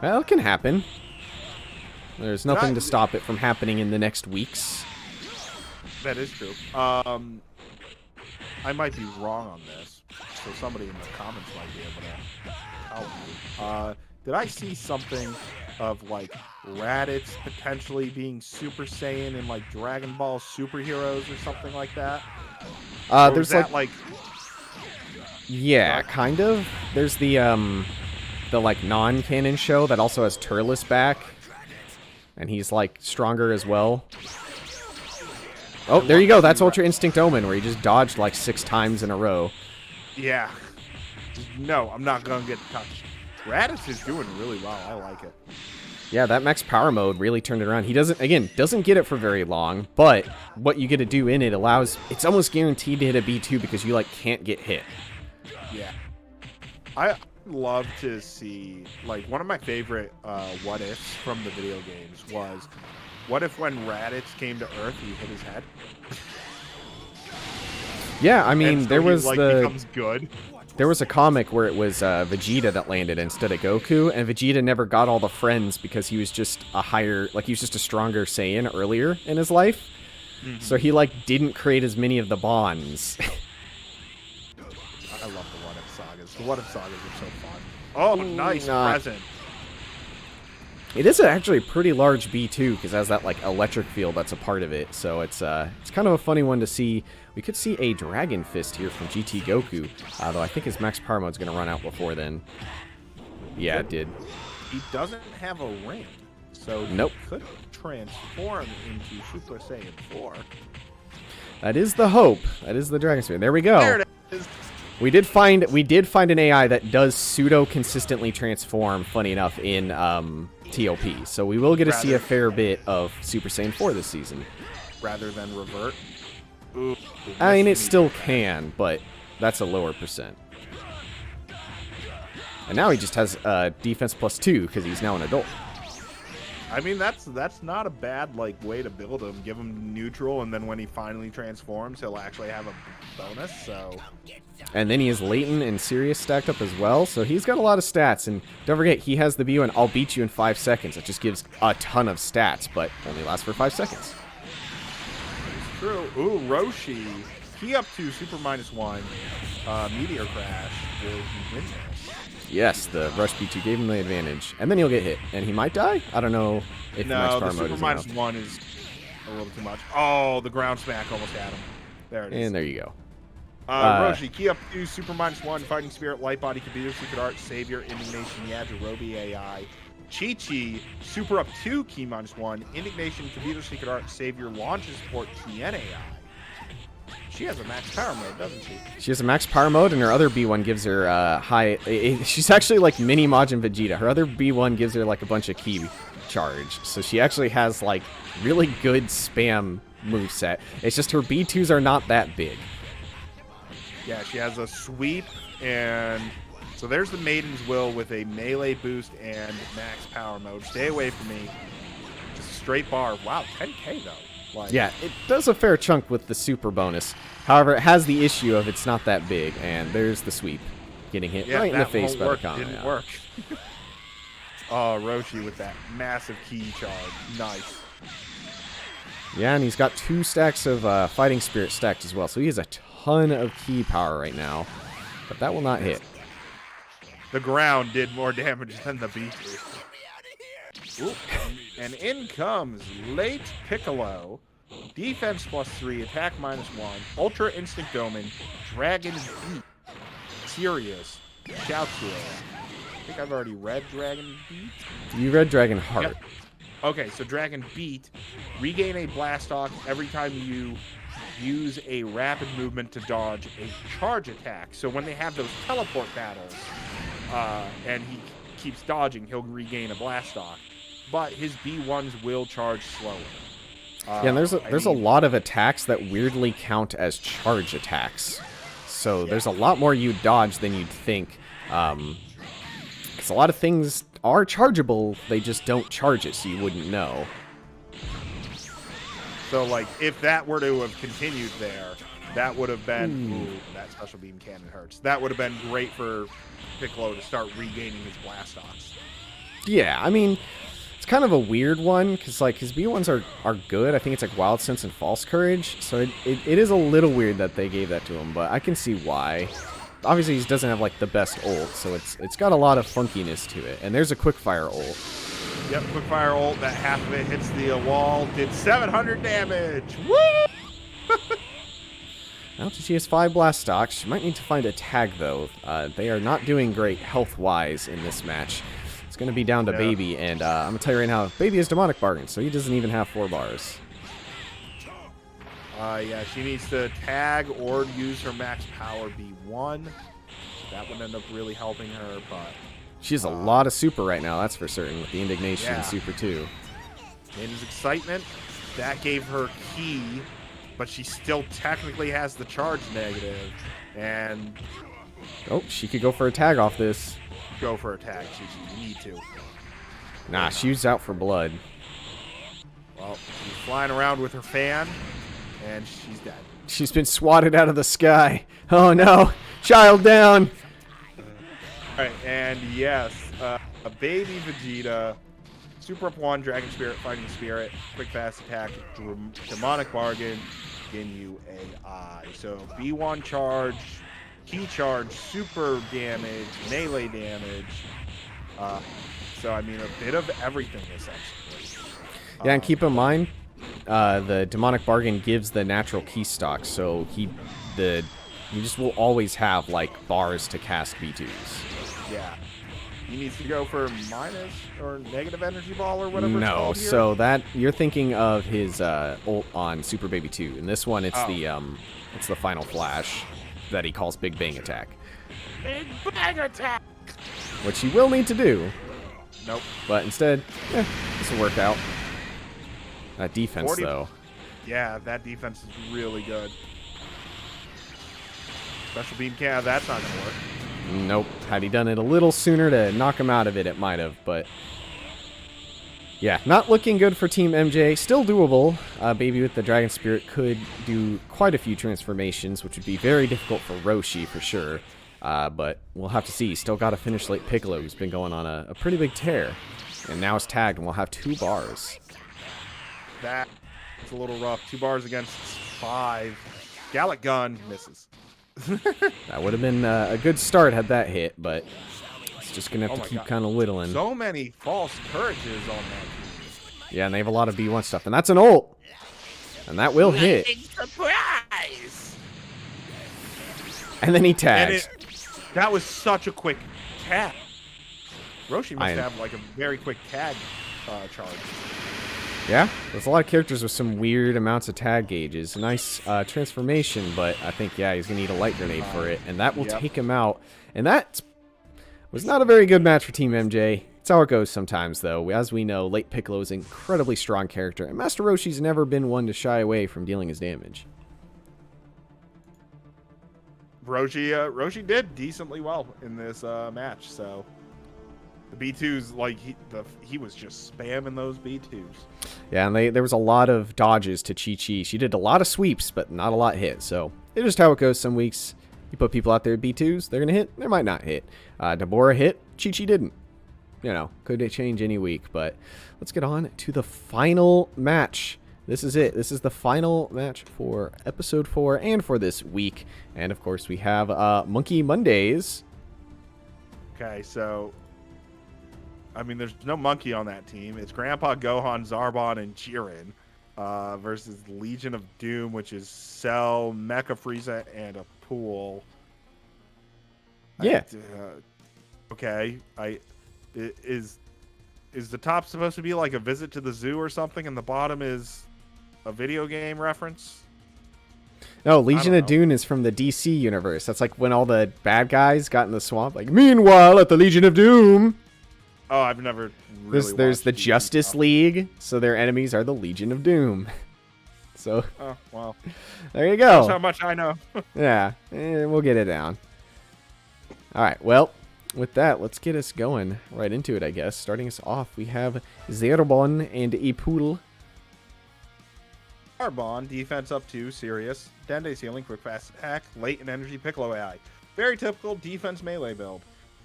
Well, it can happen. There's nothing to stop it from happening in the next weeks. That is true. I might be wrong on this, so somebody in the comments might be able to help me. Did I see something of, like, Raditz potentially being Super Saiyan in, like, Dragon Ball Superheroes or something like that? There's like... Yeah, kind of. There's the like, non-canon show that also has Turles back. And he's, like, stronger as well. Oh, there you go. That's Ultra Instinct Omen, where he just dodged like 6 times in a row. Yeah. No, I'm not going to get touched. Raditz is doing really well. I like it. Yeah, that max power mode really turned it around. He doesn't get it for very long, but what you get to do in it allows... It's almost guaranteed to hit a B2 because you, like, can't get hit. Yeah. I love to see... Like, one of my favorite what-ifs from the video games was... What if when Raditz came to Earth, he hit his head? Yeah, I mean, so there was like, the... becomes good. There was a comic where it was Vegeta that landed instead of Goku, and Vegeta never got all the friends because he was just a higher... Like, he was just a stronger Saiyan earlier in his life. Mm-hmm. So he, like, didn't create as many of the bonds. I love the what-if sagas. The what-if sagas are so fun. Oh, nice present. It is actually a pretty large B2 because it has that like electric field that's a part of it. So it's kind of a funny one to see. We could see a Dragon Fist here from GT Goku, though I think his max power mode's going to run out before then. Yeah, it did. He doesn't have a ring, so he could transform into Super Saiyan 4. That is the hope. That is the Dragon Spear. There we go. There it is. We did find an AI that does pseudo consistently transform. Funny enough, in TOP, so we will get to see a fair bit of Super Saiyan 4 this season. Rather than revert? Ooh, I mean, it still can, but that's a lower percent. And now he just has defense +2 because he's now an adult. I mean, that's not a bad like way to build him. Give him neutral, and then when he finally transforms, he'll actually have a bonus. So. And then he has Latent and Sirius stacked up as well, so he's got a lot of stats. And don't forget, he has the B1, I'll beat you in 5 seconds. It just gives a ton of stats, but only lasts for 5 seconds. It's true. Ooh, Roshi. Key up to Super -1. Meteor Crash. Will he win this? Yes, the Rush B2 gave him the advantage. And then he'll get hit. And he might die? I don't know if max power mode is enough. Super -1 is a little too much. Oh, the ground smack almost had him. There it is. And there you go. Roshi, key up to Super -1, Fighting Spirit, Light Body, Computer, Secret Art, Savior, Indignation, Yajirobe AI. Chi-Chi, Super up 2, key -1, Indignation, Computer, Secret Art, Savior, Launches Support, TN AI. She has a max power mode, doesn't she? She has a max power mode, and her other B1 gives her high... She's actually like mini Majin Vegeta. Her other B1 gives her like a bunch of ki. charge. So she actually has, like, really good spam moveset. It's just her B2s are not that big. Yeah, she has a sweep, and so there's the Maiden's Will with a melee boost and max power mode. Stay away from me. Just a straight bar. Wow, 10k though. Like, Yeah, it does a fair chunk with the super bonus. However, it has the issue of it's not that big, and there's the sweep. Getting hit right in the face by the counter. Didn't work. Oh, Roshi with that massive key charge. Nice. Yeah, and he's got 2 stacks of Fighting Spirit stacked as well, so he has a ton of key power right now. But that will not hit. The ground did more damage than the B2. Oop. And in comes late Piccolo. Defense +3, attack -1, Ultra Instinct Domin, Dragon Beat. Serious. Shout to it. I think I've already read Dragon Beat. You read Dragon Heart. Yep. Okay, so Dragon Beat. Regain a Blastock every time you use a rapid movement to dodge a charge attack. So when they have those teleport battles, and he keeps dodging, he'll regain a Blastock. But his B1s will charge slower. Yeah, and there's a lot of attacks that weirdly count as charge attacks. So there's a lot more you dodge than you'd think. Because a lot of things are chargeable, they just don't charge it, so you wouldn't know. So, like, if that were to have continued there, that would have been... Ooh, that special beam cannon hurts. That would have been great for Piccolo to start regaining his Blastocks. Yeah, I mean, it's kind of a weird one, because, like, his B1s are good. I think it's, like, Wild Sense and False Courage. So it is a little weird that they gave that to him, but I can see why. Obviously, he doesn't have, like, the best ult, so it's got a lot of funkiness to it. And there's a Quickfire ult. Yep, Quickfire ult, that half of it hits the wall, did 700 damage. Woo! Now that she has 5 Blastocks, she might need to find a tag, though. They are not doing great health-wise in this match. It's going to be down to Baby, and I'm going to tell you right now, Baby is Demonic Bargain, so he doesn't even have 4 bars. Yeah, she needs to tag or use her max power B1. That would end up really helping her, but... She has a lot of super right now, that's for certain, with the Indignation Yeah. and Super 2. Maiden's Excitement, that gave her key, but she still technically has the charge negative, and... Oh, she could go for a tag off this. Go for a tag, Gigi. You need to. Nah, she's out for blood. Well, she's flying around with her fan, and she's dead. She's been swatted out of the sky. Oh no, child down. Alright, and yes, a baby Vegeta, Super Up 1, Dragon Spirit, Fighting Spirit, Quick Fast Attack, Demonic Bargain, Ginyu AI. So B1 charge, key charge, super damage, melee damage. So I mean a bit of everything essentially. Yeah, and keep in mind, the Demonic Bargain gives the natural key stock, so you just will always have like bars to cast B2s. Yeah. He needs to go for minus or negative energy ball or whatever. it's No, called here. so that you're thinking of his ult on Super Baby 2. In this one, it's the final flash that he calls Big Bang Attack, Big Bang Attack. which he will need to do. Nope. But instead, this will work out. That defense, 40 though. Yeah, that defense is really good. Special beam cannon, that's not gonna work. Nope. Had he done it a little sooner to knock him out of it, it might have. But yeah, not looking good for Team MJ. Still doable. Baby with the Dragon Spirit could do quite a few transformations, which would be very difficult for Roshi for sure. But we'll have to see. Still got to finish late Piccolo, who's been going on a pretty big tear. And now it's tagged, and we'll have 2 bars. That's a little rough. 2 bars against 5. Gallic Gun misses. That would have been a good start had that hit, but it's just going to have to keep kind of whittling. So many false courages on that team. Yeah, and they have a lot of B1 stuff. And that's an ult. And that will hit. Surprise! And then he tags. That was such a quick tag. Roshi must I- have like a very quick tag charge. Yeah, there's a lot of characters with some weird amounts of tag gauges. Nice transformation, but I think, yeah, he's going to need a light grenade for it. And that will take him out. And that was not a very good match for Team MJ. That's how it goes sometimes, though. As we know, late Piccolo is an incredibly strong character, and Master Roshi's never been one to shy away from dealing his damage. Roshi did decently well in this match, so the B2s, like he was just spamming those B2s. Yeah, and there was a lot of dodges to Chi-Chi. She did a lot of sweeps, but not a lot hit, so it's just how it goes some weeks. You put people out there at B2s, they're going to hit, they might not hit. Deborah hit, Chi-Chi didn't. You know, could change any week, but let's get on to the final match. This is it. This is the final match for episode 4 and for this week. And of course, we have Monkey Mondays. Okay, so I mean, there's no monkey on that team. It's Grandpa Gohan, Zarbon, and Jiren versus Legion of Doom, which is Cell, Mecha Frieza, and a pool. Yeah. Okay. Is the top supposed to be like a visit to the zoo or something, and the bottom is a video game reference? No, Legion of Doom is from the DC universe. That's like when all the bad guys got in the swamp. Like, meanwhile, at the Legion of Doom. Oh, I've never really There's the watched Justice League, so their enemies are the Legion of Doom. So, oh, well. There you go. That's how much I know. Yeah, we'll get it down. All right, well, with that, let's get us going right into it, I guess. Starting us off, we have Zerbon and Ipul. Zarbon, defense up 2, serious. Dende's healing, quick fast attack, late and energy Piccolo AI. Very typical defense melee build.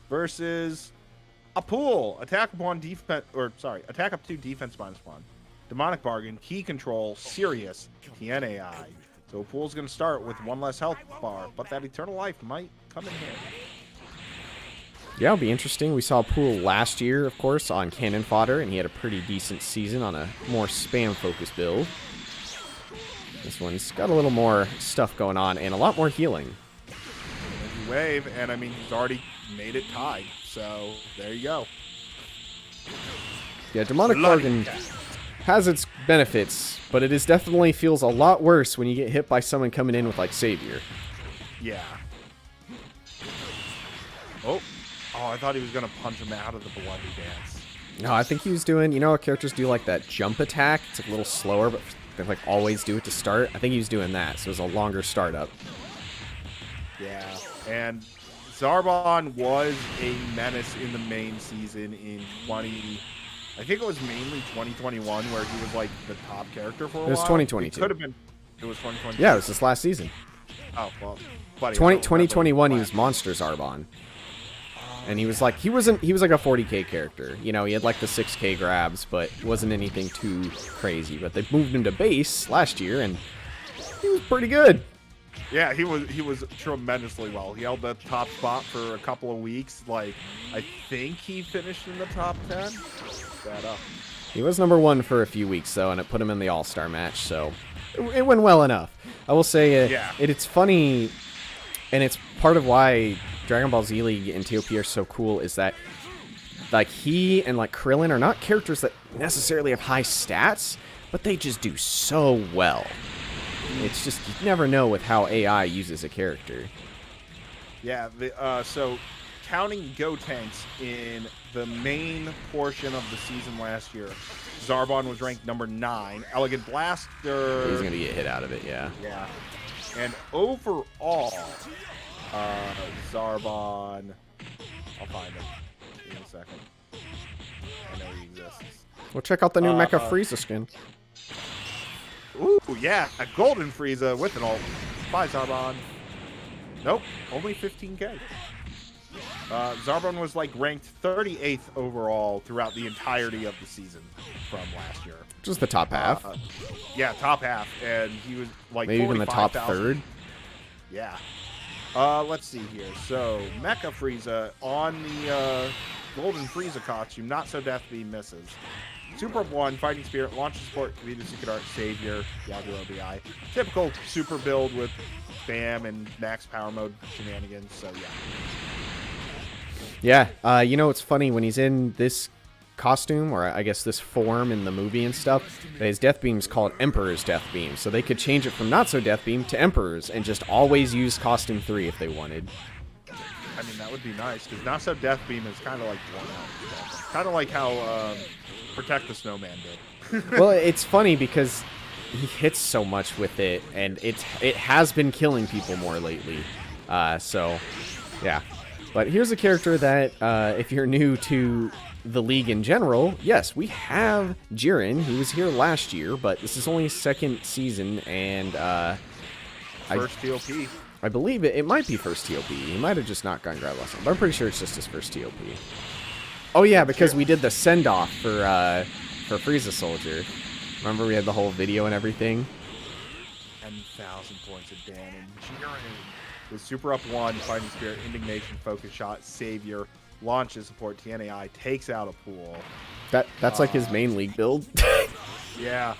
Versus a pool, attack up 1, attack up 2, defense -1. Demonic Bargain, key control, serious, TN AI. So Pool's going to start with 1 less health bar, but that eternal life might come in handy. Yeah, it'll be interesting. We saw Pool last year, of course, on Cannon Fodder, and he had a pretty decent season on a more spam-focused build. This one's got a little more stuff going on and a lot more healing. Wave, and I mean, he's already made it tied, so there you go. Yeah, Demonic Bargain has its benefits, but it definitely feels a lot worse when you get hit by someone coming in with, like, Savior. Yeah. Oh, I thought he was going to punch him out of the bloody dance. No, I think he was doing, you know how characters do, like, that jump attack? It's a little slower, but they, like, always do it to start. I think he was doing that, so it was a longer startup. Yeah, and Zarbon was a menace in the main season in I think it was mainly 2021, where he was like the top character for a while. It was 2022. It could have been. It was 2022. Yeah, it was this last season. Oh well, buddy. 2021, he was Monster Zarbon. And he was like, he was like a 40k character. You know, he had like the 6k grabs, but wasn't anything too crazy. But they moved him to base last year, and he was pretty good. Yeah, he was tremendously well. He held the top spot for a couple of weeks. Like, I think he finished in the top 10. That up. He was number 1 for a few weeks, though, and it put him in the All-Star match, so it went well enough. I will say it's funny, and it's part of why Dragon Ball Z League and TOP are so cool, is that like he and like Krillin are not characters that necessarily have high stats, but they just do so well. It's just, you never know with how AI uses a character. Yeah, so counting Go Tanks in the main portion of the season last year, Zarbon was ranked number 9. Elegant Blaster. He's going to get hit out of it, yeah. Yeah. And overall, Zarbon, I'll find him in a second. I know he exists. Well, check out the new Mecha Frieza skin. Ooh, yeah, a golden Frieza with an ult. Bye, Zarbon. Nope, only 15k. Zarbon was like ranked 38th overall throughout the entirety of the season from last year. Just the top half. Yeah, top half, and he was like maybe even the top 45,000. third. Yeah. Let's see here. So Mecha Frieza on the golden Frieza costume, not so Death Beam misses. Super 1, Fighting Spirit, Launch Support, Vita Secret Art, Savior, Yagyu OBI. Typical super build with spam and max power mode shenanigans, so yeah. Yeah, you know, it's funny, when he's in this costume, or I guess this form in the movie and stuff, that his Death Beam is called Emperor's Death Beam, so they could change it from not so Death Beam to Emperor's and just always use costume 3 if they wanted. I mean, that would be nice, because now so Death Beam is kind of like worn out. Kind of like how Protect the Snowman did. Well, it's funny because he hits so much with it, and it has been killing people more lately. So, yeah. But here's a character that, if you're new to the league in general, yes, we have Jiren. He was here last year, but this is only his second season, and First TOP. I believe it might be first TOP. He might have just not gotten grab last time, but I'm pretty sure it's just his first TOP. Oh yeah, because we did the send-off for Frieza Soldier. Remember we had the whole video and everything? 10,000 points of damage. Jiren with Super Up 1, Fighting Spirit, Indignation, Focus Shot, Savior, launches support, TNAI, takes out a pool. That's like his main league build. Yeah.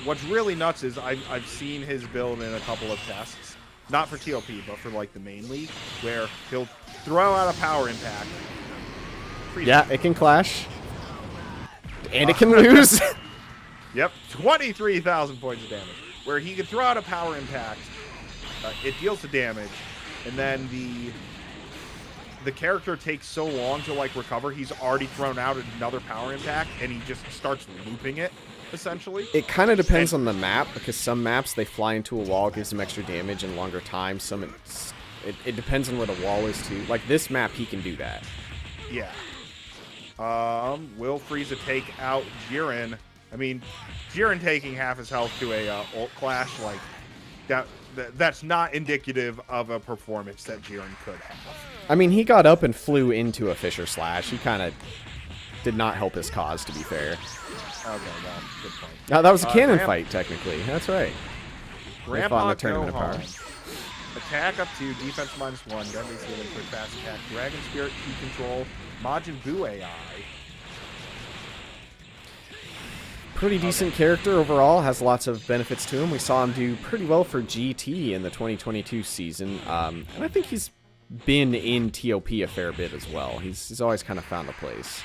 What's really nuts is I've seen his build in a couple of tests. Not for TOP, but for like the main league, where he'll throw out a power impact. Yeah, it can clash. And it can lose. Yep, 23,000 points of damage. Where he can throw out a power impact, it deals the damage, and then the character takes so long to like recover, he's already thrown out another power impact, and he just starts looping it, essentially. It kind of depends on the map, because some maps they fly into a wall, gives them extra damage and longer time. Some it depends on where the wall is too. Like this map, he can do that. Yeah. Will Frieza take out Jiren? I mean, Jiren taking half his health to a ult clash, like that's not indicative of a performance that Jiren could have. I mean, he got up and flew into a Fisher Slash. He kind of did not help his cause, to be fair. Okay, well, good point. No, that was a cannon fight, technically. That's right. Grandpa the tournament Gohan. of power. Attack up to defense -1. Deadly Ceiling for fast attack. Dragon Spirit Key Control. Majin Buu AI. Pretty decent character overall. Has lots of benefits to him. We saw him do pretty well for GT in the 2022 season. And I think he's been in TOP a fair bit as well. He's always kind of found a place.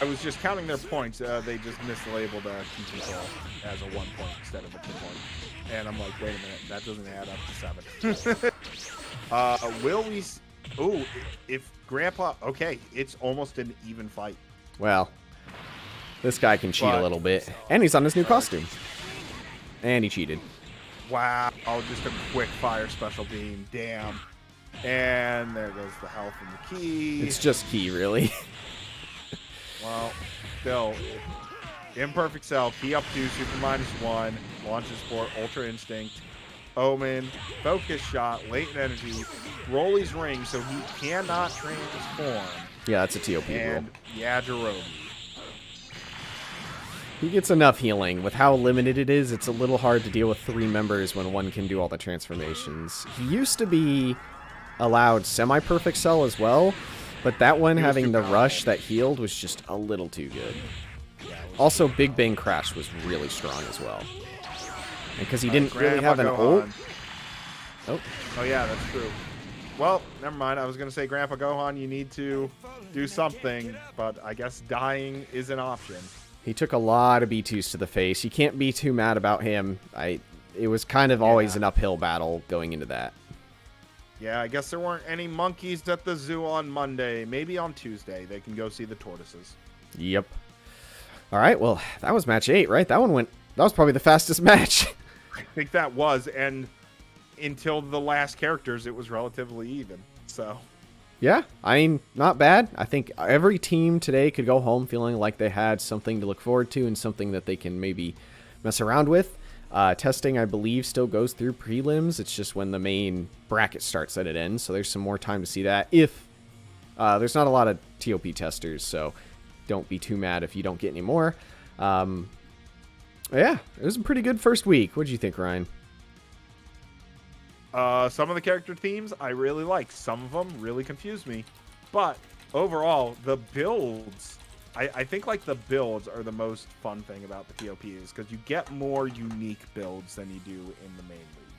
I was just counting their points. They just mislabeled Key Control as a 1 point instead of a 2 point. And I'm like, wait a minute, that doesn't add up to 7. Will we... Ooh, if Grandpa... Okay, it's almost an even fight. Well, this guy can cheat a little bit. And he's on his new costume. And he cheated. Wow, just a quick fire special beam. Damn. And there goes the health and the key. It's just key, really. Well, still... Imperfect Cell, key up to Super -1, launches for Ultra Instinct, Omen, Focus Shot, Latent Energy, Broly's Ring, so he cannot transform. Yeah, that's a TOP rule. And Yajirobe. He gets enough healing. With how limited it is, it's a little hard to deal with 3 members when one can do all the transformations. He used to be allowed semi-perfect cell as well, but that one having the rush that healed was just a little too good. Also, Big Bang Crash was really strong as well. And because he didn't really have an ult. Oh, yeah, that's true. Well, never mind. I was going to say, Grandpa Gohan, you need to do something, but I guess dying is an option. He took a lot of B2s to the face. You can't be too mad about him. It was kind of always an uphill battle going into that. Yeah, I guess there weren't any monkeys at the zoo on Monday. Maybe on Tuesday they can go see the tortoises. Yep. All right, well, that was match 8, right? That was probably the fastest match. I think that was, and until the last characters, it was relatively even, so. Yeah, I mean, not bad. I think every team today could go home feeling like they had something to look forward to and something that they can maybe mess around with. Testing, I believe, still goes through prelims. It's just when the main bracket starts that it ends, so there's some more time to see that. If there's not a lot of TOP testers, so don't be too mad if you don't get any more. Yeah, it was a pretty good first week. What did you think, Ryan? Some of the character themes I really like. Some of them really confused me. But overall, the builds, I think like the builds are the most fun thing about the TOPs, because you get more unique builds than you do in the main league.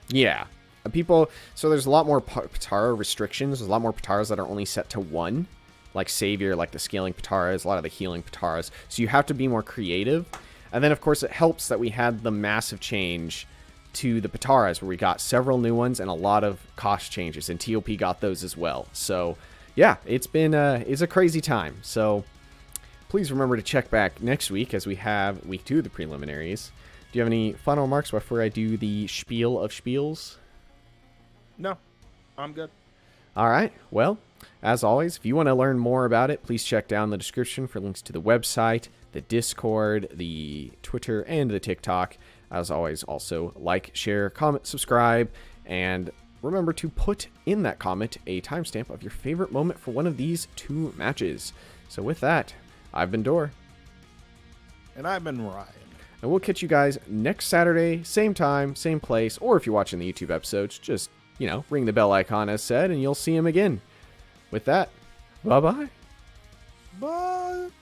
Yeah. So there's a lot more Patara restrictions. There's a lot more Pataras that are only set to 1. Like Savior, like the scaling Pataras, a lot of the healing Pataras. So you have to be more creative. And then, of course, it helps that we had the massive change to the Pataras, where we got several new ones and a lot of cost changes, and TOP got those as well. So yeah, it's a crazy time. So please remember to check back next week as we have week 2 of the preliminaries. Do you have any final remarks before I do the spiel of spiels? No, I'm good. All right. Well, as always, if you want to learn more about it, please check down the description for links to the website, the Discord, the Twitter, and the TikTok. As always, also like, share, comment, subscribe, and remember to put in that comment a timestamp of your favorite moment for one of these 2 matches. So with that, I've been Dor. And I've been Ryan. And we'll catch you guys next Saturday, same time, same place, or if you're watching the YouTube episodes, just, ring the bell icon as said, and you'll see him again. With that, bye-bye. Bye.